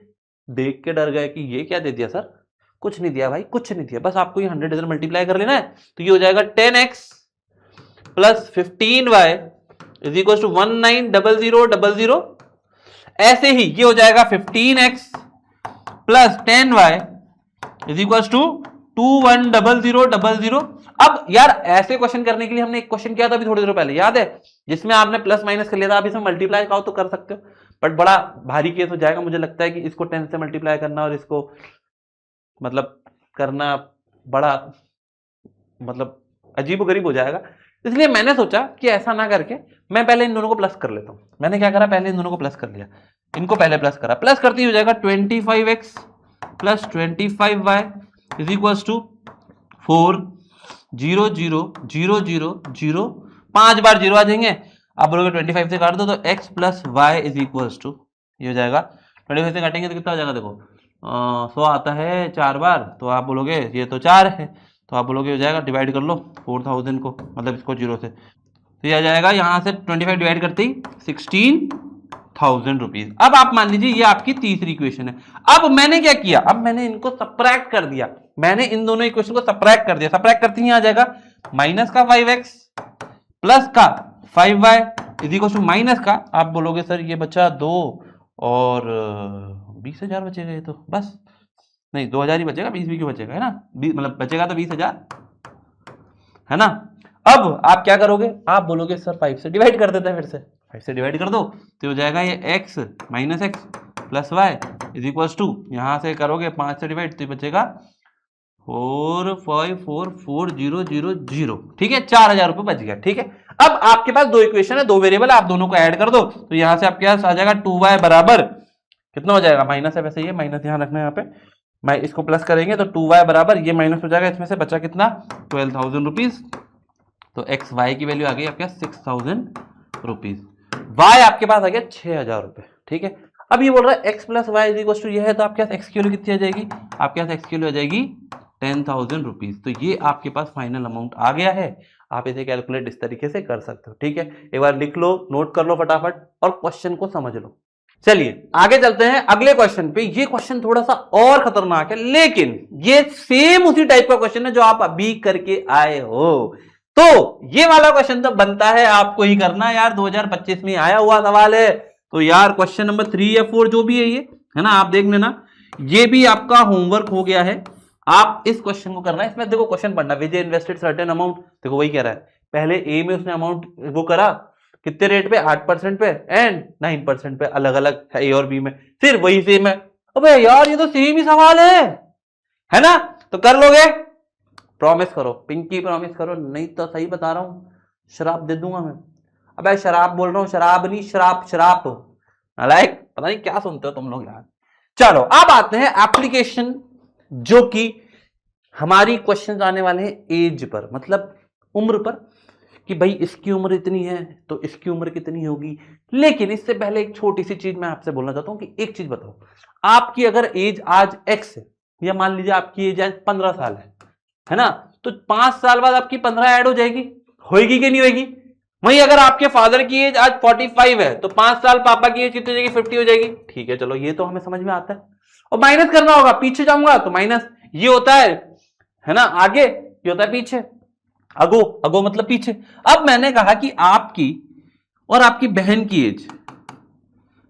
देख के डर गए कि ये क्या दे दिया सर, कुछ नहीं दिया भाई, कुछ नहीं दिया, बस आपको ये 100 इधर मल्टीप्लाई कर लेना है, तो ये हो जाएगा 10x plus 15y is equal to 190000। ऐसे ही ये हो जाएगा 15x plus 10y is equal to 210000। अब यार ऐसे क्वेश्चन करने के लिए हमने एक क्वेश्चन किया था अभी थोड़ी देर पहले, याद है, जिसमें आपने प्लस माइनस कर लिया था, आप इसमें मल्टीप्लाई का तो कर सकते हो, बट बड़ा भारी केस हो जाएगा, मुझे लगता है कि इसको 10 से मल्टीप्लाई करना और इसको मतलब करना बड़ा मतलब अजीबोगरीब हो जाएगा। इसलिए मैंने सोचा कि ऐसा ना करके मैं पहले इन दोनों को प्लस कर लेता हूं। मैंने क्या करा, पहले इन दोनों को प्लस कर लिया, इनको पहले प्लस करा, प्लस करते ही हो जाएगा 25x plus 25y is equals to 4 0 0 0 0 0 5 बार 0 आ जाएंगे। आप बोलोगे 25 से काट दो तो x plus y is equals to, ये हो जाएगा 25 से काटेंगे तो कितना हो जाएगा, देखो 100 आता है 4 बार, तो आप बोलोगे ये तो 4 है, तो आप बोलोगे हो जाएगा डिवाइड कर लो 4000 को, मतलब इसको 0 से, तो ये आ जाएगा यहाँ से 25 डिवाइड करते ही 16,000 रुपीज। अब आप मान लीजिए ये आपकी तीसरी इक्वेशन है। अब मैंने क्या किया, अब मैंने इनको सब्ट्रैक्ट कर दिया, मैंने इन दोनों इक्वेशन को सब्ट्रैक्ट कर दिया। सब्ट्रैक्ट करते ही आ जाएगा माइनस का 5x प्लस का 5y is equal to minus का, आप बोलोगे सर ये बचा 2 और 20,000 बचेगा, ये तो बस नहीं 2,000 ही बचेगा, 20 भी क्यों बचेगा, है ना, मतलब बचेगा तो 20,000 है ना। अब आप क्या करोगे, आप बोलोगे सर 5 से डिवाइड कर देते हैं, फिर से 5 से डिवाइड कर दो तो हो जाएगा ये x minus x plus y is equal to, यहां से करोगे 5 से डिवाइड तो ये बचेगा 4544000, ठीक है, 4,000 रुपए बच गया। ठीक है, अब आपके पास दो इक्वेशन है, दो वेरिएबल, आप दोनों को ऐड कर दो तो यहां से आपके पास आ जाएगा 2y बराबर कितना हो जाएगा, माइनस है वैसे, ये माइनस ध्यान रखना है यहाँ पे, मैं इसको प्लस करेंगे तो 2y बराबर ये माइनस हो जाएगा, इसमें से बचा कितना 12,000 रुपीज, तो एक्स वाई की वैल्यू आ गई आपके 6,000 रुपीज, वाई आपके पास आ गया 6,000 रुपए। ठीक है, अब ये बोल रहा है x plus y is equal to ये है, तो आपके पास एक्स की वैल्यू कितनी आ जाएगी, आपके पास एक्स की वैल्यू आ जाएगी 10,000 रुपीज। तो ये आपके पास फाइनल अमाउंट आ गया है, आप इसे कैलकुलेट इस तरीके से कर सकते हो। ठीक है, एक बार लिख लो, नोट कर लो फटाफट और क्वेश्चन को समझ लो। चलिए आगे चलते हैं अगले क्वेश्चन पे। ये क्वेश्चन थोड़ा सा और खतरनाक है, लेकिन ये सेम उसी टाइप का क्वेश्चन है जो आप अभी करके आए हो, तो ये वाला क्वेश्चन तो बनता है आपको ही करना यार, 2025 में आया हुआ सवाल है, तो यार क्वेश्चन नंबर 3 या 4 जो भी है ये, है ना, आप देख लेना, ये भी आपका होमवर्क हो गया है, आप इस क्वेश्चन को करना है। इसमें देखो क्वेश्चन पढ़ना, विजय इन्वेस्टेड सर्टेन अमाउंट, देखो वही कह रहा है, पहले ए में उसने अमाउंट वो करा कितने रेट पे, 8% पे एंड 9% पे, अलग अलग है ए और बी में, फिर वही सेम है। अबे यार ये तो सेम ही सवाल है ना, तो कर लोगे, प्रॉमिस करो, पिंकी प्रॉमिस करो, नहीं तो सही बता रहा हूं शराब दे दूंगा मैं। अबे शराब बोल रहा हूं, शराब नहीं शराब लाइक पता नहीं क्या सुनते हो तुम लोग यार। चलो अब आते हैं एप्लीकेशन, जो कि हमारी क्वेश्चन आने वाले हैं एज पर, मतलब उम्र पर, कि भाई इसकी उम्र इतनी है तो इसकी उम्र कितनी होगी। लेकिन इससे पहले एक छोटी सी चीज मैं आपसे बोलना चाहता हूं कि एक चीज बताओ, आपकी अगर एज आज एक्स है, या मान लीजिए आपकी एज आज 15 साल है ना, तो 5 साल बाद आपकी 15 ऐड हो जाएगी, होगी कि नहीं होगी। वहीं अगर आपके फादर की एज आज 45 है तो 5 साल पापा की एज कितनी हो जाएगी, 50 हो जाएगी। ठीक है, चलो ये तो हमें समझ में आता है, और माइनस करना होगा, पीछे जाऊंगा तो माइनस, ये होता है ना, आगे, ये होता है पीछे, अगो मतलब पीछे। अब मैंने कहा कि आपकी और आपकी बहन की एज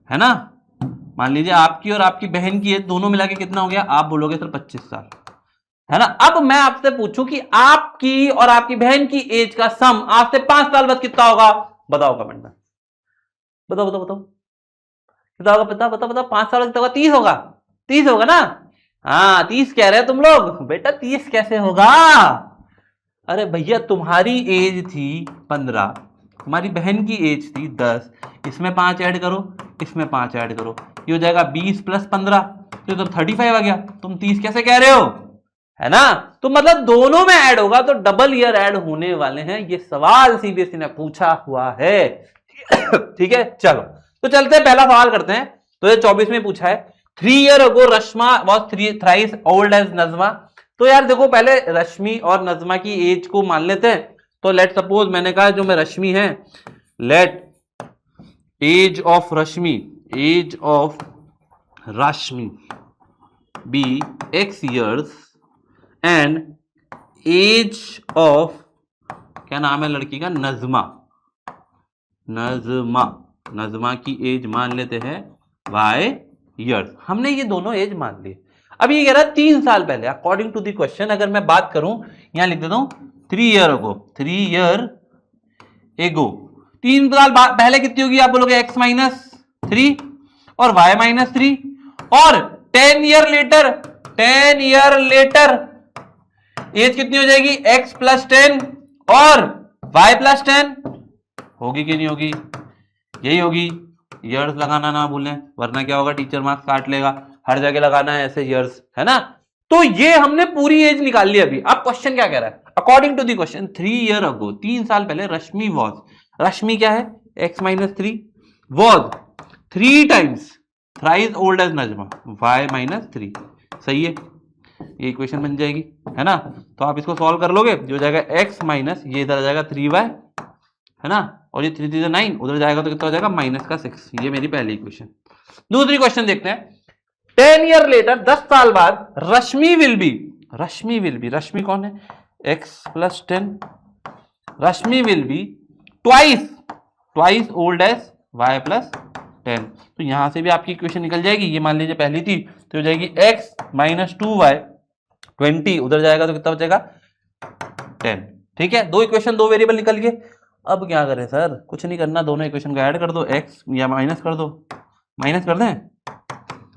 है ना, मान लीजिए आपकी और आपकी बहन की एज दोनों मिला के कितना हो गया, आप बोलोगे सर 25 साल, है ना। अब मैं आपसे पूछूं कि आपकी और आपकी बहन की एज का सम आज से 5 साल बाद कितना होगा, बताओ कमेंट में, बताओ कितना होगा, बताओ 5 साल बाद कितना होगा, 30 होगा, 30 होगा ना, हाँ 30 कह रहे हैं तुम लोग, बेटा 30 कैसे होगा, अरे भैया तुम्हारी एज थी 15, तुम्हारी बहन की एज थी 10, इसमें 5 ऐड करो, इसमें 5 ऐड करो, ये हो जाएगा 20 प्लस 15, तो 35 आ गया, तुम 30 कैसे कह रहे हो, है ना। तो मतलब दोनों में ऐड होगा तो डबल ईयर ऐड होने वाले हैं, ये सवाल सीबीएसई ने पूछा हुआ है। ठीक है, चलो तो चलते हैं, पहला सवाल करते हैं। 2024 में पूछा है, 3 years ago Rashma was thrice old as Najma. तो यार देखो पहले रश्मि और नजमा की एज को मान लेते हैं, तो लेट सपोज मैंने कहा जो मैं रश्मि है, let age of Rashmi be x years and age of, क्या नाम है लड़की का, नजमा की एज मान लेते हैं y years। हमने ये दोनों एज मान ली। अब ये कह रहा है 3 साल पहले, अकॉर्डिंग टू द क्वेश्चन अगर मैं बात करूं, यहां लिख देता हूं 3 years ago, 3 years ago, 3 साल पहले कितनी होगी, आप बोलोगे x माइनस 3, और y माइनस 3 और 10 ईयर लेटर एज कितनी हो जाएगी x प्लस 10 और y प्लस 10 होगी कि नहीं होगी? यही होगी। ईयर्स लगाना ना भूलें वरना क्या होगा, टीचर मार्क्स काट लेगा। हर जगह लगाना है ऐसे ईयर्स, है ना। तो ये हमने पूरी एज निकाल ली अभी। अब क्वेश्चन क्या कह रहा है? According to the question 3 year ago, 3 साल पहले रश्मि वॉज, रश्मि क्या है x minus 3 was 3 times thrice old age Najma y minus 3। सही है, ये इक्वेशन बन जाएगी, है ना। तो आप इसको सॉल्व कर लोगे, जो जाएगा x माइनस, ये इधर आ जाएगा 3y, है ना, और ये 3 3 9 उधर जाएगा तो कितना हो जाएगा माइनस का 6। ये मेरी पहली इक्वेशन। दूसरी क्वेश्चन देखते हैं। 10 ईयर लेटर, 10 साल बाद रश्मि विल बी, रश्मि कौन है x plus 10, Rashmi will be twice old age y plus 10। तो यहां से भी आपकी इक्वेशन निकल जाएगी। ये मान लीजिए पहली थी तो हो जाएगी x माइनस 2y 20, उधर जाएगा तो कितना बचेगा 10। ठीक है, दो इक्वेशन, दो वेरिएबल निकल गए। अब क्या करें सर? कुछ नहीं करना, दोनों इक्वेशन को ऐड कर दो, x या माइनस कर दो, माइनस कर दें,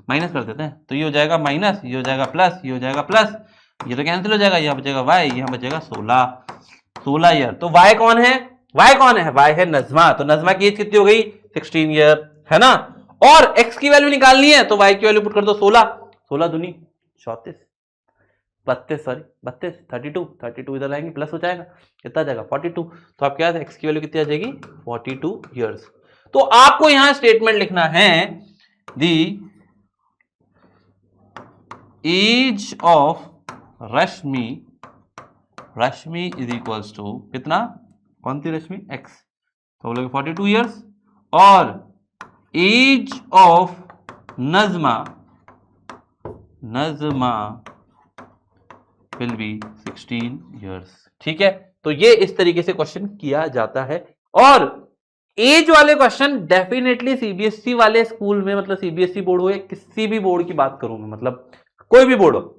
माइनस कर देते हैं। तो ये हो जाएगा माइनस, ये हो जाएगा प्लस, ये हो जाएगा प्लस, ये तो कैंसिल हो जाएगा, यहाँ बचेगा y, यहाँ बचेगा 16 ईयर। तो y कौन है? y है नजमा। तो नजमा की एज कितनी हो गई 16 ईयर, है ना। और x की वैल्यू निकालनी है तो y की वैल्यू पुट कर दो 16 दूनी 34, 32 इधर लाएंगे प्लस हो जाएगा, कितना जाएगा 42। तो आप क्या x की वैल्यू कितनी आ जाएगी 42 ईयर्स। तो आपको यहां स्टेटमेंट लिखना है the age of Rashmi is equals to कितना, कौन थी रश्मि x, तो बोलोगे 42 ईयर्स, और age of Najma will be 16 years. ठीक है, तो ये इस तरीके से क्वेश्चन किया जाता है। और एज वाले क्वेश्चन डेफिनेटली सीबीएसई वाले स्कूल में, मतलब सीबीएसई बोर्ड हो या किसी भी बोर्ड की बात करूं मैं, मतलब कोई भी बोर्ड हो,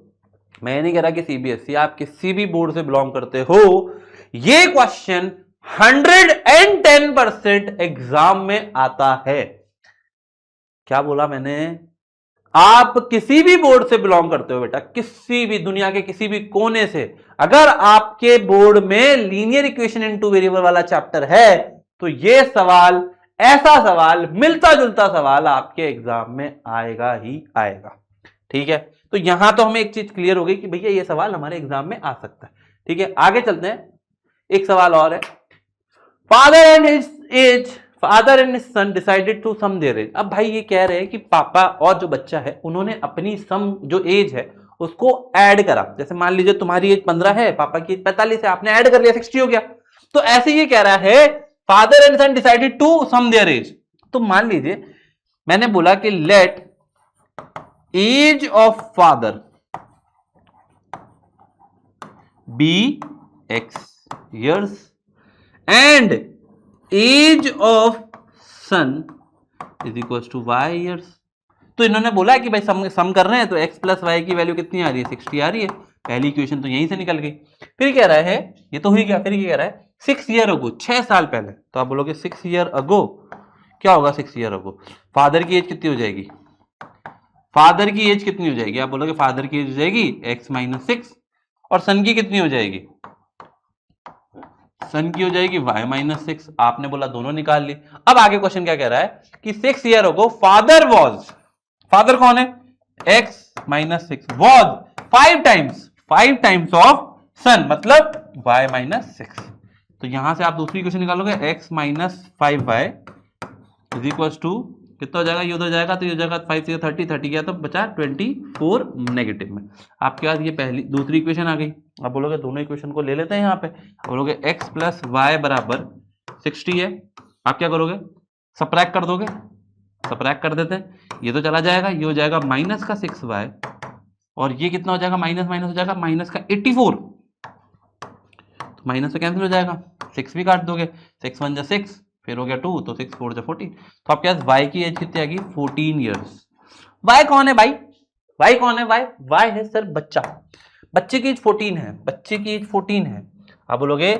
मैं नहीं कह रहा कि सीबीएसई, आप किसी भी बोर्ड से बिलोंग करते हो, ये क्वेश्चन 110% एग्जाम में आता है। क्या बोला मैंने? आप किसी भी बोर्ड से बिलोंग करते हो बेटा, किसी भी दुनिया के किसी भी कोने से, अगर आपके बोर्ड में linear equation in two variable वाला चैप्टर है तो ये सवाल, ऐसा सवाल, मिलता जुलता सवाल आपके एग्जाम में आएगा ही आएगा। ठीक है, तो यहां तो हमें एक चीज क्लियर हो गई कि भैया ये सवाल हमारे एग्जाम में आ सकता है। ठीक है, आगे चलते हैं। एक सवाल और है, father and his son decided to sum their age. अब भाई ये कह रहे हैं कि पापा और जो बच्चा है उन्होंने अपनी सम जो एज है उसको ऐड करा। जैसे मान लीजिए तुम्हारी एज 15 है, पापा की एज 45 है, आपने ऐड कर लिया 60 हो गया। तो ऐसे ये कह रहा है father and son decided to sum their age. तो मान लीजिए मैंने बोला कि let age of father be x years and age of son is equal to y years। तो इन्होंने बोला कि भाई सम कर रहे हैं तो x प्लस वाई की वैल्यू कितनी आ रही है 60 आ रही है। पहली इक्वेशन तो यहीं से निकल गई। फिर कह रहा है, ये तो हुई क्या, फिर क्या कह रहा है 6 ईयर अगो, 6 साल पहले। तो आप बोलोगे 6 ईयर अगो क्या होगा, 6 ईयर अगो फादर की एज कितनी हो जाएगी, फादर की एज कितनी हो जाएगी, आप बोलोगे फादर की एज हो जाएगी x माइनस 6 और सन की कितनी हो जाएगी, सन की हो जाएगी y माइनस 6। आपने बोला दोनों निकाल ली। अब आगे क्वेश्चन क्या कह रहा है कि 6 year ago father was, father कौन है x minus 6 was 5 times of son, मतलब y माइनस 6। तो यहां से आप दूसरी क्वेश्चन निकालोगे x minus 5y is equal to कितना हो जाएगा, ये उधर जाएगा तो ये हो जाएगा 5 से 30 गया तो बचा 24 नेगेटिव में। आपके पास ये पहली दूसरी इक्वेशन आ गई। आप बोलोगे दोनों इक्वेशन को ले लेते हैं यहाँ पे, बोलोगे x प्लस वाई बराबर 60 है। आप क्या करोगे, सब्ट्रैक्ट कर दोगे, सब्ट्रैक्ट कर देते हैं, ये तो चला जाएगा, ये हो जाएगा माइनस का 6y और ये कितना हो जाएगा माइनस माइनस हो जाएगा माइनस का 84, तो माइनस से कैंसिल हो जाएगा, 6 भी काट दोगे, 6 1 जा 6 फिर हो गया 2 तो 6 4 जा 14। तो आपके पास y की एज कितनी आ गई 14 ईयर्स। y कौन है भाई, y कौन है, y है सर बच्चा, बच्चे की एज 14 है, बच्चे की एज 14 है। आप बोलोगे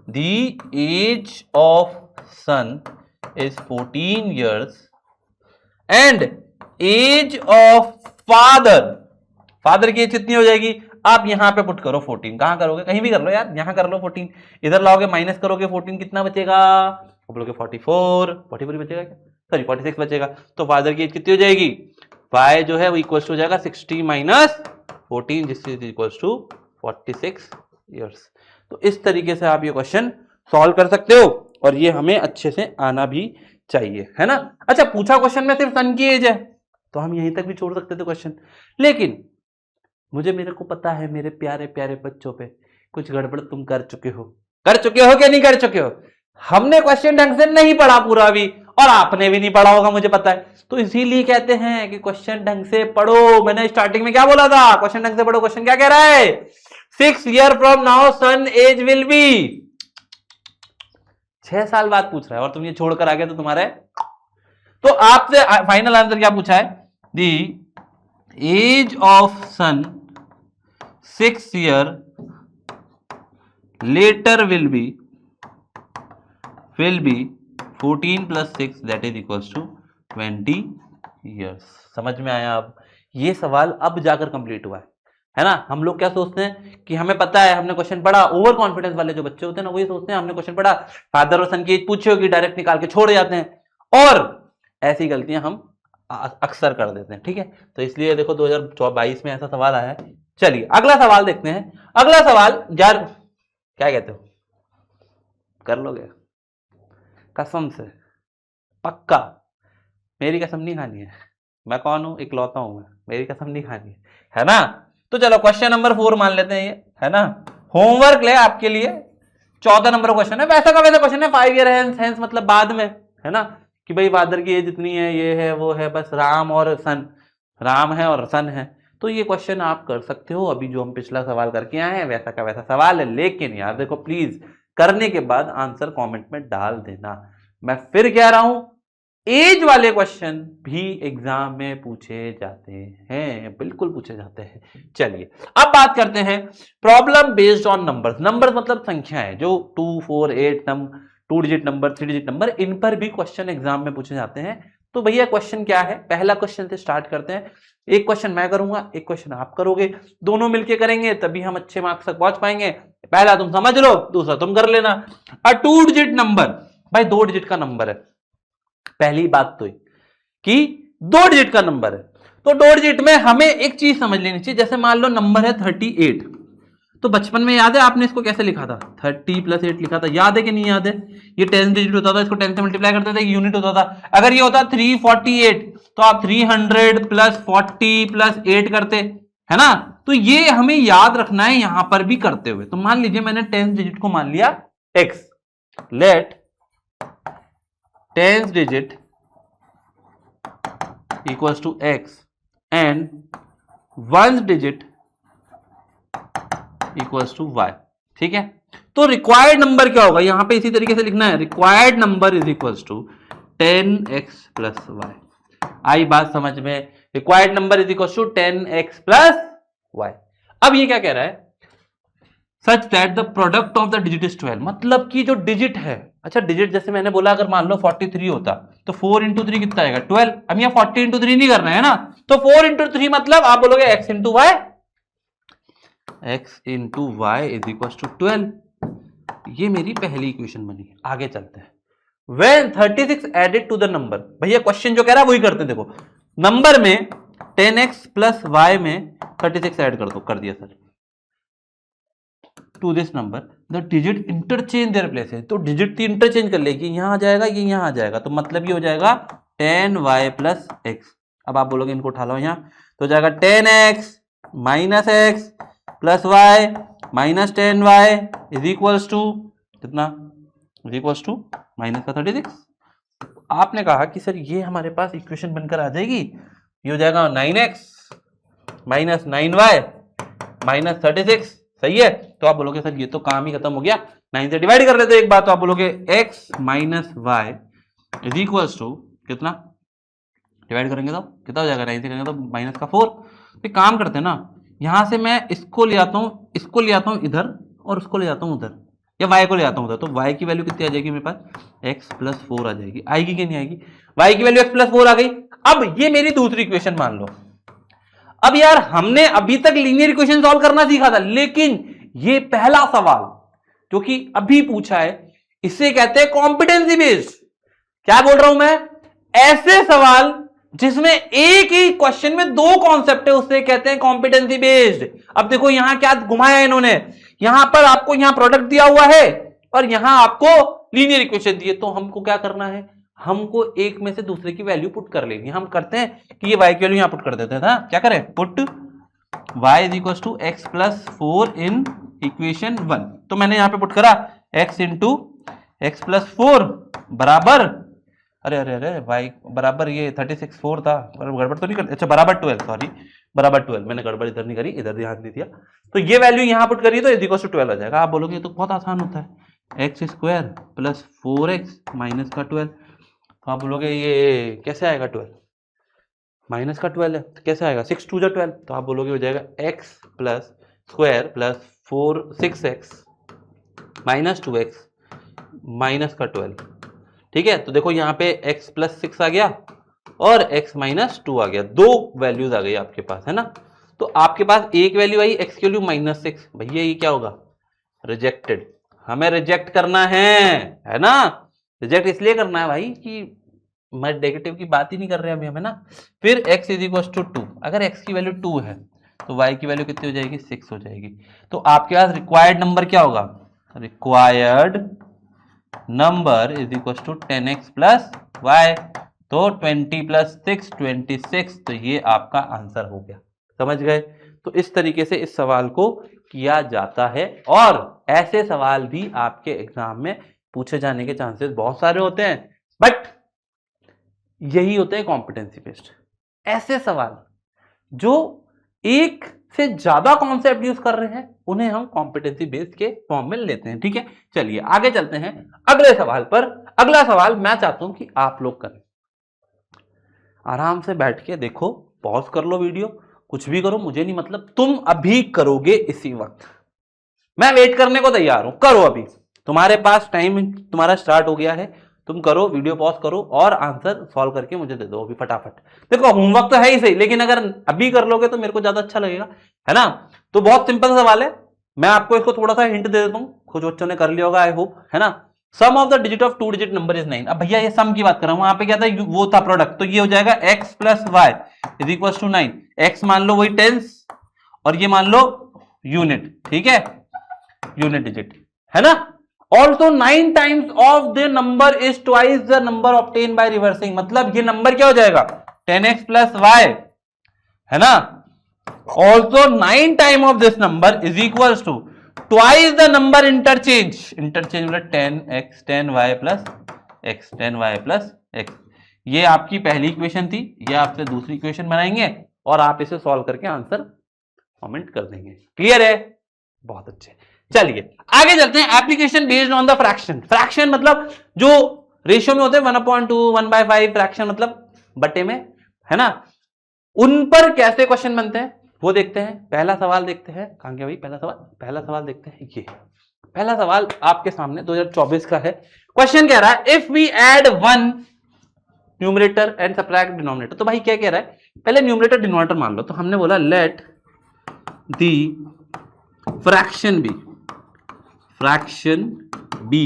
the age of son is 14 years and age of father, father की एज कितनी हो जाएगी? आप यहां पे पुट करो 14, कहां करोगे? कहीं भी कर लो यार, यहां कर लो 14, इधर लाओगे माइनस करोगे 14, कितना बचेगा? आप बोलोगे 44 ही बचेगा क्या? सॉरी 46 बचेगा। तो फादर की एज कितनी हो जाएगी? y जो है वो इक्वल टू हो जाएगा 60 माइनस 14 जिस इज इक्वल टू 46 ईयर्स। तो इस तरीके से आप ये क्वेश्चन सॉल्व कर सकते हो और ये हमें अच्छे से आना भी चाहिए, है ना? अच्छा, पूछा क्वेश्चन में सिर्फ सन की एज है तो हम यहीं तक भी छोड़ सकते थे क्वेश्चन, लेकिन मेरे को पता है मेरे प्यारे प्यारे बच्चों पे कुछ गड़बड़ तुम कर चुके हो क्या नहीं कर चुके हो? हमने क्वेश्चन ढंग से नहीं पढ़ा पूरा भी, और आपने भी नहीं पढ़ा होगा मुझे पता है, तो इसीलिए कहते हैं कि क्वेश्चन ढंग से पढ़ो। मैंने स्टार्टिंग में क्या बोला था? क्वेश्चन ढंग से पढ़ो। क्वेश्चन क्या कह रहा है? 6 years from now son age will be, 6 साल बाद पूछ रहा है और तुम ये छोड़कर आ गए तो तुम्हारे, तो आपसे फाइनल आंसर क्या पूछा है? The age of son 6 year later will be 14 plus 6 that is equals to 20 years। समझ में आया? अब ये सवाल अब जाकर कंप्लीट हुआ है ना? हम लोग क्या सोचते हैं कि हमें पता है, हमने क्वेश्चन पढ़ा, ओवर कॉन्फिडेंस वाले जो बच्चे होते हैं ना वो ये सोचते हैं हमने क्वेश्चन पढ़ा, फादर और सन की एज पूछी होगी, डायरेक्ट निकाल के छोड़ जाते हैं, और ऐसी गलतियां हम अक्सर कर देते हैं। ठीक है, तो इसलिए देखो 2022 में ऐसा सवाल आया है। चलिए अगला सवाल देखते हैं। अगला सवाल यार क्या कहते हो, कर लोगे? कसम से पक्का? मेरी कसम नहीं खानी है, मैं कौन हूं? इकलौता हूं मैं, मेरी कसम नहीं खानी है ना? तो चलो क्वेश्चन नंबर 4 मान लेते हैं, ये है ना होमवर्क ले आपके लिए। 14 नंबर क्वेश्चन है, वैसा का वैसा क्वेश्चन है, 5 year हेंस मतलब बाद में, है ना, कि भाई फादर की एज इतनी है, ये है वो है, बस राम और सन, राम है और सन है। तो ये क्वेश्चन आप कर सकते हो, अभी जो हम पिछला सवाल करके आए हैं वैसा का वैसा सवाल है, लेकिन यार देखो प्लीज करने के बाद आंसर कमेंट में डाल देना। मैं फिर कह रहा हूं, एज वाले क्वेश्चन भी एग्जाम में पूछे जाते हैं, बिल्कुल पूछे जाते हैं। चलिए अब बात करते हैं problem based on numbers. Numbers मतलब संख्याएं, जो 2, 4, 8 2 डिजिट नंबर, 3 डिजिट नंबर, इन पर भी क्वेश्चन एग्जाम में पूछे जाते हैं। तो भैया क्वेश्चन क्या है? पहला क्वेश्चन से स्टार्ट करते हैं। एक क्वेश्चन मैं करूंगा, एक क्वेश्चन आप करोगे, दोनों मिलके करेंगे तभी हम अच्छे मार्क्स तक पहुंच पाएंगे। पहला तुम समझ लो, दूसरा तुम कर लेना। 2 डिजिट नंबर, भाई 2 डिजिट का नंबर है। पहली बात तो कि 2 डिजिट का नंबर है, तो 2 डिजिट में हमें एक चीज समझ लेनी चाहिए। जैसे मान लो नंबर है 38, तो बचपन में याद है आपने इसको कैसे लिखा था? 30 + 8 लिखा था, याद है कि नहीं याद है? ये 10 डिजिट होता था, इसको 10 से मल्टीप्लाई करते थे, यूनिट होता था। अगर ये होता 348 तो आप 300 + 40 + 8 करते, है ना? तो ये हमें याद रखना है यहां पर भी करते हुए। तो मान लीजिए मैंने 10 डिजिट को मान लिया x, let 10 digit equals to x and 1 digit equals to y। ठीक है, तो रिक्वायर्ड नंबर क्या होगा? यहां पे इसी तरीके से लिखना है, required number is equals to 10x + y। आई बात समझ में? Required number is equals to 10x + y। अब ये क्या कह रहा है? Such that the product of the digit is 12, मतलब कि जो डिजिट है, अच्छा डिजिट जैसे मैंने बोला अगर मान लो 43 होता तो 4 × 3 कितना आएगा? 12। अब यहाँ 40 × 3 नहीं करना है ना, तो 4 × 3 मतलब आप बोलोगे x × y, x × y is equal to 12। ये मेरी पहली इक्वेशन बनी। आगे चलते हैं। When 36 added to the number, भैया क्वेश्चन जो कह रहा है वही करते हैं। देखो नंबर में 10x + y में 36 ऐड कर दो, कर दिया sir, to this number the digit interchange their places. तो डिजिट इंटरचेंज कर लेगी, यहां आ जाएगा, ये यहां आ जाएगा, तो मतलब ये हो जाएगा 10y + x। अब आप बोलोगे इनको उठा लो यहां, तो हो जाएगा 10x - x + y - 10y is equals to कितना? Is equals to -36। आपने कहा कि सर ये हमारे पास इक्वेशन बनकर आ जाएगी, ये हो जाएगा 9x - 9y - 36। सही है, तो आप बोलोगे सर ये तो काम ही खत्म हो गया, 9 से डिवाइड कर लेते एक बार, तो आप बोलोगे x - y is equals to कितना? डिवाइड करेंगे तो कितना हो जाएगा? 9 से करेंगे तो -4। तो काम करते हैं ना, यहां से मैं इसको ले आता हूं, इसको ले आता हूं इधर, और उसको ले जाता हूं उधर, या y को ले जाता हूं उधर। तो y की वैल्यू कितनी आ जाएगी मेरे पास? x + 4 आ जाएगी। आएगी कि नहीं आएगी? y की वैल्यू x + 4 आ गई। अब ये मेरी दूसरी इक्वेशन मान लो। अब यार हमने अभी तक लीनियर इक्वेशन सॉल्व करना सीखा था, लेकिन ये पहला सवाल जो कि अभी पूछा है इसे कहते हैं कॉम्पिटेंसी बेस्ड। क्या बोल रहा हूं मैं? ऐसे सवाल जिसमें एक ही क्वेश्चन में दो कॉन्सेप्ट है उसे कहते हैं कॉम्पिटेंसी बेस्ड। अब देखो यहां क्या घुमाया इन्होंने, यहां पर आपको यहां प्रोडक्ट दिया हुआ है और यहां आपको लीनियर इक्वेशन दी है, तो हमको क्या करना है, हमको एक में से दूसरे की वैल्यू पुट कर लेनी। हम करते हैं कि ये y की वैल्यू यहां पुट कर देते हैं ना, क्या करें, put y is equal to x plus 4 in equation 1। तो मैंने यहां पे पुट करा x इंटू एक्स प्लस 4 बराबर, अरे अरे अरे y बराबर ये 36 4 था, गड़बड़ तो नहीं कर, अच्छा बराबर 12, सॉरी बराबर 12, मैंने गड़बड़ इधर नहीं करी, इधर ध्यान नहीं दिया। तो ये वैल्यू यहां पुट करिए तो इज इक्वल टू 12 आ जाएगा। आप बोलोगे ये तो बहुत आसान होता है, x square plus 4x minus का 12। तो आप बोलोगे ये कैसे आएगा 12, माइनस का 12 है तो कैसे आएगा, 6 2 जा 12। तो आप बोलोगे हो जाएगा x plus square plus 6x minus 2x minus का 12। ठीक है, तो देखो यहाँ पे x प्लस 6 आ गया और x माइनस 2 आ गया, दो वैल्यूज आ गई आपके पास, है ना। तो आपके पास एक वैल्यू आई x की वैल्यू माइनस 6, भैया ये क्या होगा, रिजेक्टेड। हमें रिजेक्ट करना है ना, रिजेक्ट इसलिए करना है भाई कि मैं नेगेटिव की बात ही नहीं कर रहे अभी हमें ना। फिर x इज इक्वल टू 2, अगर x की वैल्यू 2 है तो y की वैल्यू कितनी हो जाएगी, 6 हो जाएगी। तो आपके पास रिक्वायर्ड नंबर क्या होगा, required number is equal to 10x plus y। तो 20 प्लस 6 26, तो ये आपका आंसर हो गया। समझ गए? तो इस तरीके से इस सवाल को किया जाता है और ऐसे सवाल भी आपके एग्जाम में पूछे जाने के चांसेस बहुत सारे होते हैं, बट यही होते हैं कॉम्पिटेंसी बेस्ड। ऐसे सवाल जो एक से ज्यादा कॉन्सेप्ट यूज कर रहे हैं उन्हें हम कॉम्पिटेंसी बेस्ड के फॉर्म में लेते हैं। ठीक है, चलिए आगे चलते हैं अगले सवाल पर। अगला सवाल मैं चाहता हूं कि आप लोग करें, आराम से बैठ के देखो, पॉज कर लो वीडियो, कुछ भी करो मुझे नहीं मतलब, तुम अभी करोगे इसी वक्त, मैं वेट करने को तैयार हूं, करो अभी, तुम्हारे पास टाइम तुम्हारा स्टार्ट हो गया है, तुम करो, वीडियो पॉज करो और आंसर सॉल्व करके मुझे दे दो अभी फटाफट। देखो होमवर्क तो है ही सही, लेकिन अगर अभी कर लोगे तो मेरे को ज्यादा अच्छा लगेगा, है ना। तो बहुत सिंपल सवाल है, मैं आपको इसको थोड़ा सा हिंट दे देता हूं, कुछ बच्चों ने कर लिया होगा आई होप, है ना। Sum of the digit of 2 digit number is 9। अब भैया ये सम की बात कर रहा हूं, वहां पे क्या था, वो था प्रोडक्ट, तो ये हो जाएगा x plus y is equal to 9। x मान लो वही टेंस और ये मान लो यूनिट, ठीक है, यूनिट डिजिट, है ना। Also 9 times of the number is twice the number obtained by reversing। मतलब ये नंबर क्या हो जाएगा, 10x plus y, है ना। Also 9 time of this number is equals to twice the number interchange मतलब 10x 10y plus x 10y plus x। ये आपकी पहली इक्वेशन थी, ये आपसे दूसरी इक्वेशन बनाएंगे और आप इसे सॉल्व करके आंसर कमेंट कर देंगे। क्लियर है? बहुत अच्छे। चलिए आगे चलते हैं। Application based on the fraction. Fraction मतलब जो रेशियो में होते हैं 1/2 1/5, फ्रैक्शन मतलब बटे में, है ना। उन पर कैसे क्वेश्चन बनते हैं वो देखते हैं। पहला सवाल देखते हैं, कहां गया भाई पहला सवाल देखते हैं। ये पहला सवाल आपके सामने 2024 का है। क्वेश्चन कह रहा है if we add 1 numerator and subtract denominator. तो भाई क्या कह रहा है, पहले न्यूमरेटर डिनोमिनेटर मान लो। तो हमने बोला let the fraction be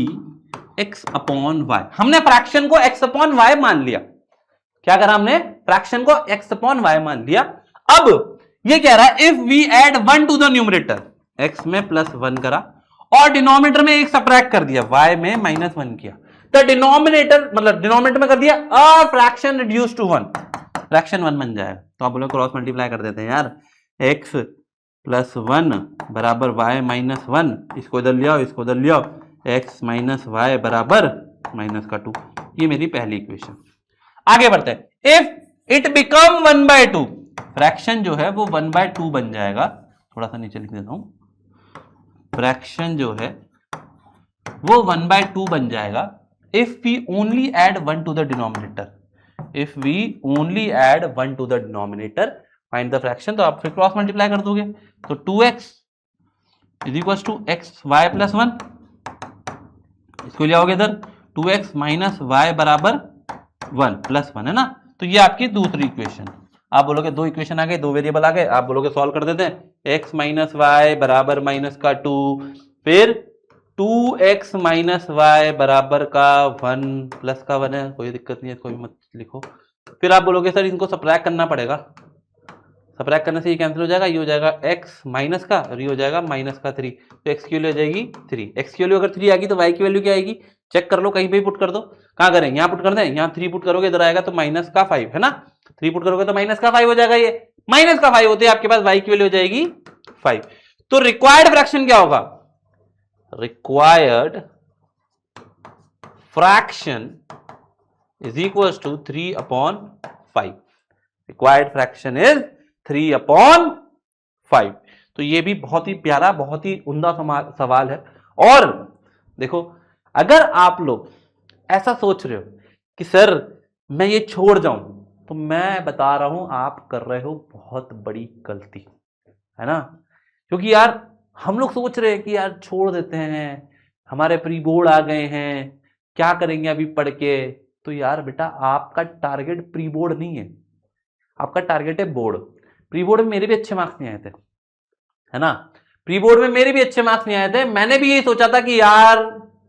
x upon y. हमने फ्रैक्शन को x अपॉन वाई मान लिया। क्या करा हमने, फ्रैक्शन को x अपॉन वाई मान लिया। अब ये कह रहा है if we add 1 to the numerator, x में +1 करा और डिनोमिनेटर में एक सबट्रैक्ट कर दिया, y में -1 किया, तो डिनोमिनेटर मतलब डिनोमिनेटर में कर दिया a fraction reduce to 1, fraction 1 बन जाएगा। तो आप बोलो क्रॉस मल्टीप्लाई कर देते हैं यार, x +1 बराबर y -1, इसको इधर ले आओ, इसको इधर ले आओ, x - y बराबर -2। ये मेरी पहली इक्वेशन। आगे बढ़ते हैं। इफ इट बिकम 1/2, फ्रैक्शन जो है वो 1/2 बन जाएगा। थोड़ा सा नीचे लिख देता हूं, फ्रैक्शन जो है वो 1/2 बन जाएगा if we only add 1 to the denominator. If we only add 1 to the denominator, find the fraction. तो आप फिर क्रॉस मल्टीप्लाई कर दोगे, तो 2x is equal to xy + 1, इसको ले आओगे इधर, 2x - y बराबर 1 + 1, है ना। तो ये आपकी दूसरी इक्वेशन। आप बोलोगे दो इक्वेशन आ गए, दो वेरिएबल आ गए, आप बोलोगे सॉल्व कर देते हैं। x माइनस वाई बराबर माइनस का 2, फिर 2x माइनस वाई बराबर का 1 प्लस का 1 है, कोई दिक्कत नहीं है, कोई मत लिखो। फिर आप बोलोगे सर इनको सब्ट्रैक्ट करना पड़ेगा, सब्ट्रैक्ट करने से ये कैंसिल हो जाएगा, ये हो जाएगा x माइनस का और ये हो जाएगा माइनस का 3, तो x की वैल्यू आ जाएगी 3। x की वैल्यू अगर 3 आ गई तो y की वैल्यू क्या आएगी, चेक कर लो, कहीं पे पुट कर दो। कहां करें, यहाँ पुट कर दें, यहाँ 3 पुट करोगे इधर आएगा तो माइनस का 5 है ना, 3 पुट करोगे तो माइनस का 5 हो जाएगा, ये माइनस का 5 होते आपके पास y की वैल्यू हो जाएगी 5। तो रिक्वायर्ड फ्रैक्शन क्या होगा, required fraction is equal to 3/5। Required fraction is 3/5। तो ये भी बहुत ही प्यारा, बहुत ही उम्दा सवाल है। और देखो अगर आप लोग ऐसा सोच रहे हो कि सर मैं ये छोड़ जाऊं, तो मैं बता रहा हूं आप कर रहे हो बहुत बड़ी गलती, है ना। क्योंकि यार हम लोग सोच रहे हैं कि यार छोड़ देते हैं, हमारे प्री बोर्ड आ गए हैं, क्या करेंगे अभी पढ़ के। तो यार बेटा आपका टारगेट प्री बोर्ड नहीं है, आपका टारगेट है बोर्ड। प्री बोर्ड में मेरे भी अच्छे मार्क्स नहीं आए थे, है ना, प्री बोर्ड में मेरे भी अच्छे मार्क्स नहीं आए थे। मैंने भी यही सोचा था कि यार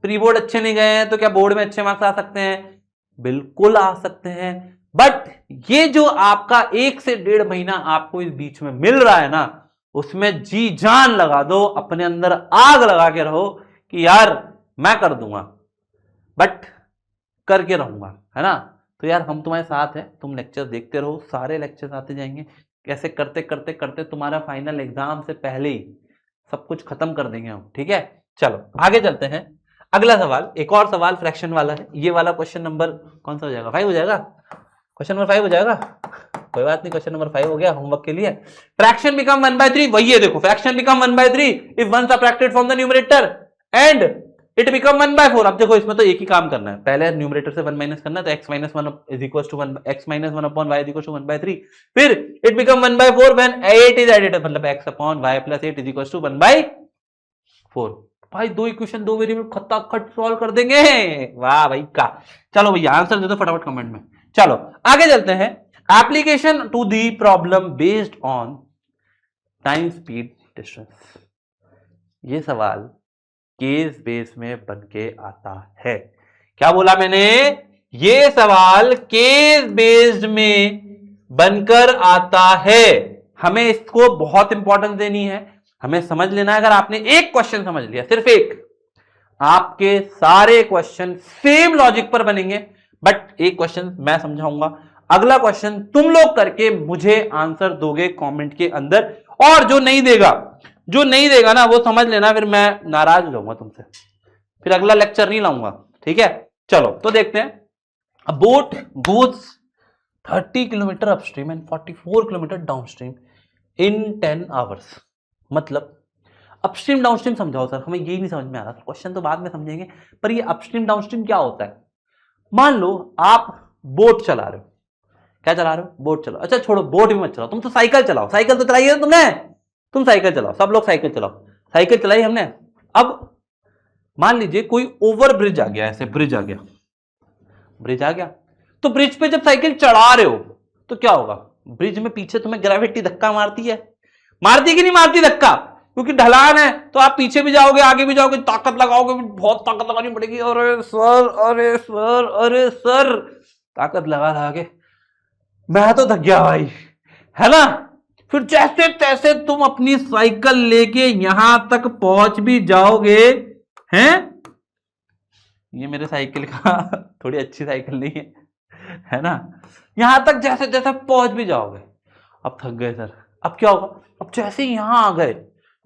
प्री बोर्ड अच्छे नहीं गए हैं तो क्या बोर्ड में अच्छे मार्क्स आ सकते हैं, बिल्कुल आ सकते हैं। बट ये जो आपका 1 से 1.5 महीना आपको इस बीच में मिल रहा है ना, उसमें जी जान लगा दो, अपने अंदर आग लगा के रहो कि यार मैं कर दूंगा, बट करके रहूंगा, है ना। तो यार हम तुम्हारे साथ हैं, तुम लेक्चर देखते रहो, सारे लेक्चर्स आते जाएंगे, कैसे करते करते करते तुम्हारा फाइनल एग्जाम से पहले ही सब कुछ खत्म कर देंगे हम, ठीक है। चलो आगे चलते हैं, अगला सवाल, एक और सवाल फ्रैक्शन वाला है। ये वाला क्वेश्चन नंबर कौन सा हो जाएगा, 5 हो जाएगा, क्वेश्चन नंबर 5 हो जाएगा, कोई बात नहीं, क्वेश्चन नंबर 5 हो गया होमवर्क के लिए। फ्रैक्शन बिकम 1/3, वही है देखो, fraction become 1/3 if 1 subtracted from the numerator and it become 1/4। अब देखो इसमें तो एक ही काम करना है, पहले न्यूमरेटर से 1 माइनस करना है, तो x minus 1 is equal to 1, x minus 1 upon y is equal to 1/3। फिर it become 1/4 when 8 is added, मतलब x upon y plus 8 is equal to 1/4। भाई दो इक्वेशन दो वेरिएबल खटाखट सॉल्व कर देंगे, वाह भाई का। चलो भैया आंसर दे दो फटाफट कमेंट में। चलो आगे चलते हैं, application to the problem based on time speed distance. ये सवाल केस बेस में बनके आता है। क्या बोला मैंने, ये सवाल केस बेस्ड में बनकर आता है। हमें इसको बहुत इंपॉर्टेंस देनी है, हमें समझ लेना है। अगर आपने एक क्वेश्चन समझ लिया, सिर्फ एक, आपके सारे क्वेश्चन सेम लॉजिक पर बनेंगे। बट एक क्वेश्चन मैं समझाऊंगा, अगला क्वेश्चन तुम लोग करके मुझे आंसर दोगे कमेंट के अंदर। और जो नहीं देगा ना वो समझ लेना, फिर मैं नाराज हो जाऊंगा तुमसे, फिर अगला लेक्चर नहीं लाऊंगा, ठीक है। चलो तो देखते हैं, अ boat goes 30 kilometre upstream and 44 kilometre downstream in 10 hours. मतलब अपस्ट्रीम डाउनस्ट्रीम समझाओ सर, हमें यही नहीं समझ में आ रहा। क्वेश्चन तो बाद में समझेंगे, पर ये अपस्ट्रीम डाउनस्ट्रीम क्या होता है। मान लो आप बोट चला रहे हो, क्या चला रहे हो, बोट चलाओ। अच्छा छोड़ो, बोट भी मत चलाओ, तुम तो साइकिल चलाओ, साइकिल तो चलाई है तुमने, तुम साइकिल चलाओ, सब लोग साइकिल चलाओ, साइकिल चलाई हमने। अब मान लीजिए कोई ओवर ब्रिज आ गया, ऐसे ब्रिज आ गया, तो ब्रिज पे जब साइकिल चढ़ा रहे हो तो क्या होगा, ब्रिज में पीछे तुम्हें ग्रेविटी धक्का मारती है कि नहीं मारती धक्का, क्योंकि ढलान है तो आप पीछे भी जाओगे आगे भी जाओगे, ताकत लगाओगे, बहुत ताकत लगानी पड़ेगी। अरे सर ताकत लगा के मैं तो थक गया भाई, है ना। फिर जैसे तैसे तुम अपनी साइकिल लेके यहां तक पहुंच भी जाओगे, हैं। ये मेरे साइकिल का थोड़ी अच्छी साइकिल नहीं है ना। यहां तक जैसे जैसे पहुंच भी जाओगे, अब थक गए सर, अब क्या होगा, अब जैसे यहां आ गए,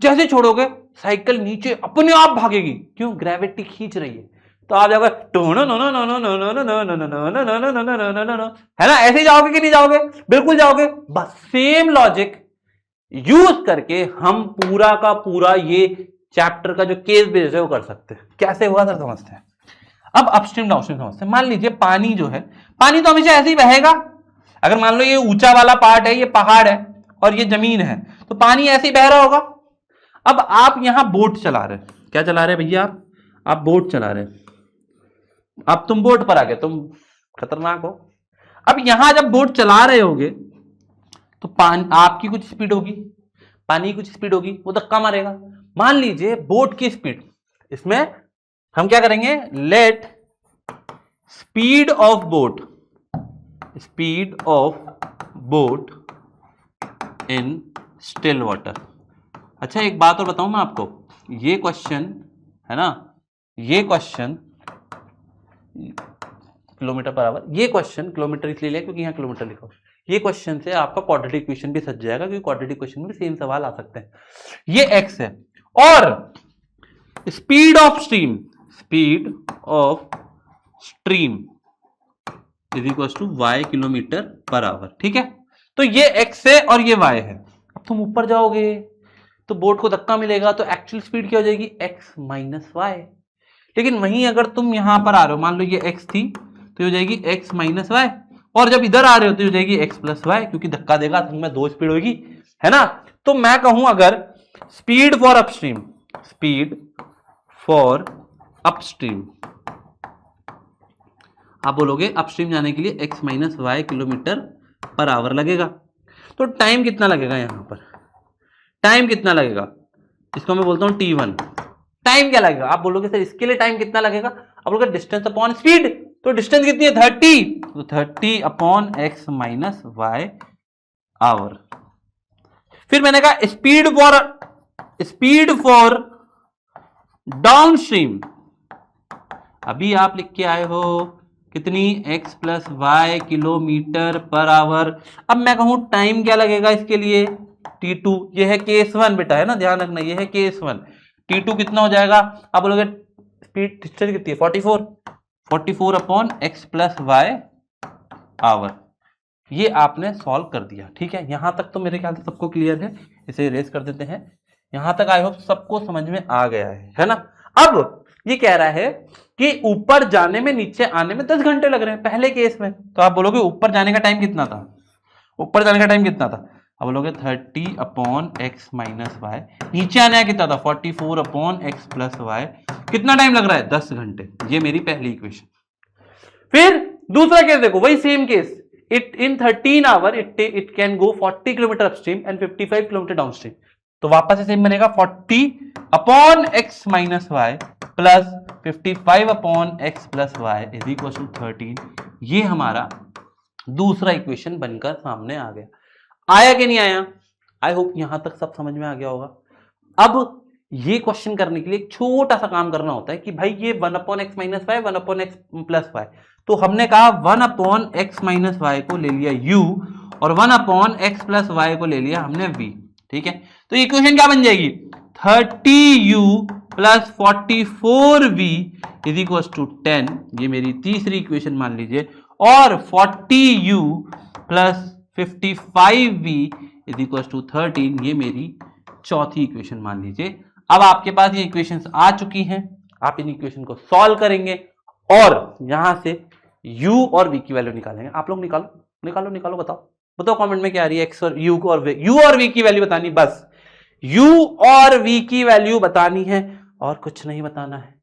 जैसे छोड़ोगे साइकिल नीचे अपने आप भागेगी, क्यों, ग्रेविटी खींच रही है। तो आप जाओगे है ना, ऐसे ही जाओगे कि नहीं जाओगे, बिल्कुल जाओगे। बस सेम लॉजिक यूज करके हम पूरा का पूरा ये चैप्टर का जो केस बेस है वो कर सकते हैं। कैसे हुआ सर, समझते हैं। अब अपस्ट्रीम डाउनस्ट्रीम समझते हैं। मान लीजिए पानी जो है, पानी तो हमेशा ऐसे ही बहेगा। अगर मान लो ये ऊंचा वाला पार्ट है, ये पहाड़ है और ये जमीन है, तो पानी ऐसे ही बह रहा होगा। अब आप यहां बोट चला रहे हैं, क्या चला रहे हैं भैया, आप बोट चला रहे हैं। अब तुम बोट पर आ गए, तुम खतरनाक हो। अब यहां जब बोट चला रहे होगे तो आपकी कुछ स्पीड होगी, पानी की कुछ स्पीड होगी, वो धक्का मारेगा। मान लीजिए बोट की स्पीड, इसमें हम क्या करेंगे, let speed of boat in still water. अच्छा एक बात और बताऊं मैं आपको, ये क्वेश्चन है ना, ये क्वेश्चन किलोमीटर पर आवर, ये क्वेश्चन किलोमीटर इसलिए लिया क्योंकि यहां किलोमीटर लिखा हो, ये क्वेश्चन से आपका क्वाड्रेटिक इक्वेशन भी सज जाएगा, क्योंकि क्वाड्रेटिक इक्वेशन में सेम सवाल आ सकते हैं। ये x है और speed of stream is equal to y kilometre per hour. ठीक है, तो ये x है और ये y है। अब तुम ऊपर जाओगे तो बोट को धक्का मिलेगा, तो एक्चुअल स्पीड क्या हो जाएगी, x माइनस वाई। लेकिन वहीं अगर तुम यहां पर आ रहे हो, मान लो ये x थी तो हो जाएगी x माइनस वाई, और जब इधर आ रहे हो तो हो जाएगी x प्लस वाई, क्योंकि धक्का देगा तो में दो स्पीड होगी, है ना। तो मैं कहूं अगर स्पीड फॉर अपस्ट्रीम आप बोलोगे अपस्ट्रीम जाने के लिए x minus y kilometre per hour लगेगा, तो टाइम कितना लगेगा, यहां पर टाइम कितना लगेगा, इसको मैं बोलता हूं t1। टाइम क्या लगेगा, आप बोलोगे सर इसके लिए टाइम कितना लगेगा, आप बोलोगे डिस्टेंस अपॉन स्पीड, तो डिस्टेंस कितनी है 30, तो 30 upon x minus y hour. फिर मैंने कहा स्पीड फॉर डाउनस्ट्रीम, अभी आप लिख के आए हो कितनी, x plus y kilometre per hour. अब मैं कहूं टाइम क्या लगेगा इसके लिए, t2, ये है केस 1 बेटा, है ना, ध्यान रखना ये है केस 1। t2 कितना हो जाएगा, आप बोलोगे स्पीड डिस्टेंस कितनी है 44 upon x plus y hour. ये आपने सॉल्व कर दिया। ठीक है, यहां तक तो मेरे ख्याल से सबको क्लियर है, इसे इरेज कर देते हैं। यहां तक आई होप सबको समझ में आ गया है ना। अब ये कह रहा है कि ऊपर जाने में नीचे आने में 10 घंटे लग रहे हैं पहले केस में, तो आप बोलोगे ऊपर जाने का टाइम कितना था, ऊपर जाने का टाइम कितना था, आप बोलोगे 30 अपॉन एक्स माइनस वाई, नीचे आने का कितना था 44 अपॉन एक्स प्लस वाई, कितना टाइम लग रहा है 10 घंटे। ये मेरी पहली इक्वेशन। फिर दूसरा केस देखो, वही same case, it in 13 hour it can go 40 kilometre upstream and 55 kilometre downstream. तो वापस से सेम बनेगा 40 upon x minus y plus 55 upon x plus y is equal to 13। ये हमारा दूसरा इक्वेशन बनकर सामने आ गया। आया कि नहीं आया, आई होप यहां तक सब समझ में आ गया होगा। अब ये क्वेश्चन करने के लिए एक छोटा सा काम करना होता है कि भाई ये 1 upon x minus y 1 upon x plus y, तो हमने कहा 1 अपॉन एक्स माइनस वाई को ले लिया u और 1 अपॉन एक्स प्लस वाई को ले लिया हमने v। ठीक है, तो इक्वेशन क्या बन जाएगी 30u plus 44v is equal to 10। ये मेरी तीसरी इक्वेशन मान लीजिए, और 40u plus 55v is equal to 13 ये मेरी चौथी इक्वेशन मान लीजिए। अब आपके पास ये इक्वेशंस आ चुकी हैं, आप इन इक्वेशन को सॉल्व करेंगे और यहां से u और v की वैल्यू निकालेंगे। आप लोग निकालो बताओ कमेंट में क्या आ रही है, x और u को, और u और v की वैल्यू बतानी, बस u और v की वैल्यू बतानी है और कुछ नहीं बताना है।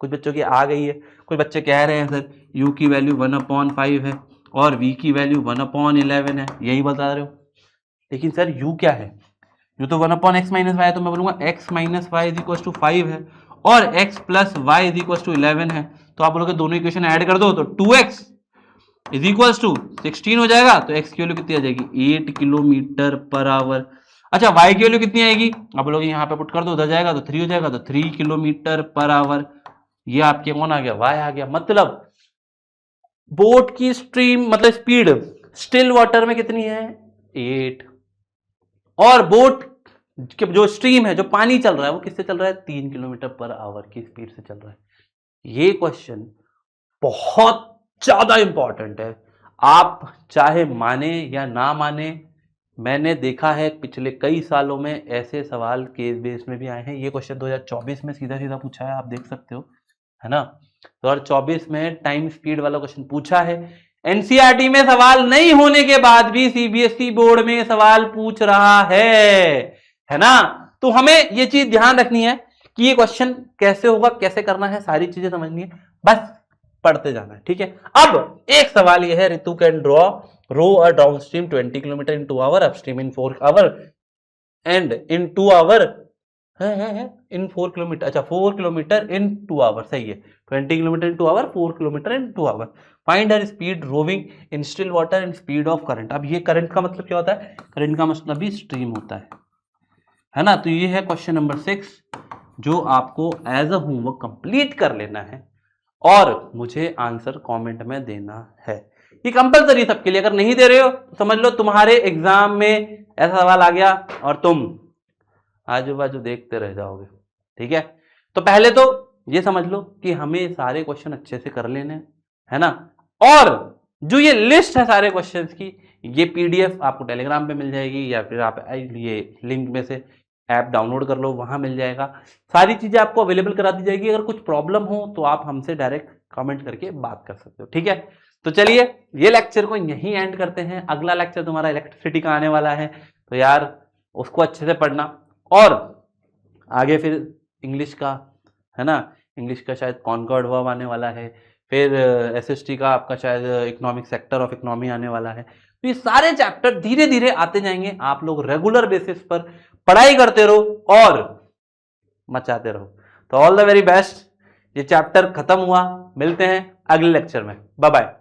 कुछ बच्चों की आ गई है, कुछ बच्चे कह रहे हैं सर u की वैल्यू 1/5 है और v की वैल्यू 1/11 है, यही बता रहे हो। लेकिन सर u क्या है, u तो 1/x माइनस वाई है, तो मैं बोलूंगा x minus y is equal to 5 है और x plus y is equal to 11 है। तो आप बोलोगे दोनों इक्वेशन ऐड कर दो तो 2x इज इक्वल टू 16 हो जाएगा, तो x की वैल्यू कितनी आ जाएगी 8 किलोमीटर पर आवर। अच्छा y की वैल्यू कितनी आएगी, आप बोलोगे यहाँ पे पुट कर दो, उधर जाएगा तो 3 हो जाएगा, तो 3 किलोमीटर पर आवर। ये आपके कौन आ गया, y आ गया। मतलब बोट की स्ट्रीम मतलब स्पीड स्टिल वाटर में कितनी है 8, और बोट जो स्ट्रीम है जो पानी चल रहा है वो किससे चल रहा है 3 किलोमीटर पर आवर की स्पीड से चल रहा है। ये क्वेश्चन बहुत ज्यादा इंपॉर्टेंट है, आप चाहे माने या ना माने, मैंने देखा है पिछले कई सालों में ऐसे सवाल केस बेस में भी आए हैं। ये क्वेश्चन 2024 में सीधा पूछा है, आप देख सकते हो, है ना। 2024 में टाइम स्पीड वाला क्वेश्चन पूछा है। एनसीईआरटी में सवाल नहीं होने के बाद भी सीबीएसई बोर्ड में सवाल पूछ रहा है ना। तो हमें ये चीज ध्यान रखनी है कि ये क्वेश्चन कैसे होगा, कैसे करना है, सारी चीजें समझनी है। बस पढ़ते जाना है, ठीक है। अब एक सवाल ये है, Ritu can draw row a downstream 20 kilometre in 2 hour, upstream in 4 hour and in 2 hour है इन 4 किलोमीटर, अच्छा 4 किलोमीटर इन 2 आवर, सही है। 20 kilometre in 2 hour, 4 kilometre in 2 hour. Find her speed rowing in still water and speed of current. अब ये current का मतलब क्या होता है? करंट का मतलब भी स्ट्रीम होता है ना। तो ये है क्वेश्चन नंबर 6 जो आपको एज अ होमवर्क कंप्लीट कर लेना है और मुझे आंसर कमेंट में देना है। ये कंपलसरी सबके लिए, अगर नहीं दे रहे हो तो समझ लो तुम्हारे एग्जाम में ऐसा सवाल आ गया और तुम आजू बाजू देखते रह जाओगे, ठीक है। तो पहले तो ये समझ लो कि हमें सारे क्वेश्चन अच्छे से कर लेने है ना। और जो ये लिस्ट है सारे क्वेश्चंस की, ये पीडीएफ आपको टेलीग्राम पे मिल जाएगी या फिर आप ये लिंक में से ऐप डाउनलोड कर लो, वहां मिल जाएगा। सारी चीजें आपको अवेलेबल करा दी जाएगी। अगर कुछ प्रॉब्लम हो तो आप हमसे डायरेक्ट कमेंट करके बात कर सकते हो, ठीक है। तो चलिए ये लेक्चर को यहीं एंड करते हैं। अगला लेक्चर तुम्हारा इलेक्ट्रिसिटी का आने वाला है, तो यार उसको अच्छे से पढ़ना। और आगे फिर इंग्लिश का है ना, इंग्लिश का शायद कॉन्कॉर्ड वर्ब आने वाला है, फिर एसएसटी का आपका शायद इकोनॉमिक सेक्टर ऑफ इकोनॉमी आने वाला है। तो ये सारे चैप्टर धीरे धीरे आते जाएंगे। आप लोग रेगुलर बेसिस पर पढ़ाई करते रहो और मचाते रहो। तो ऑल द वेरी बेस्ट। ये चैप्टर खत्म हुआ, मिलते हैं अगले लेक्चर में। Bye bye.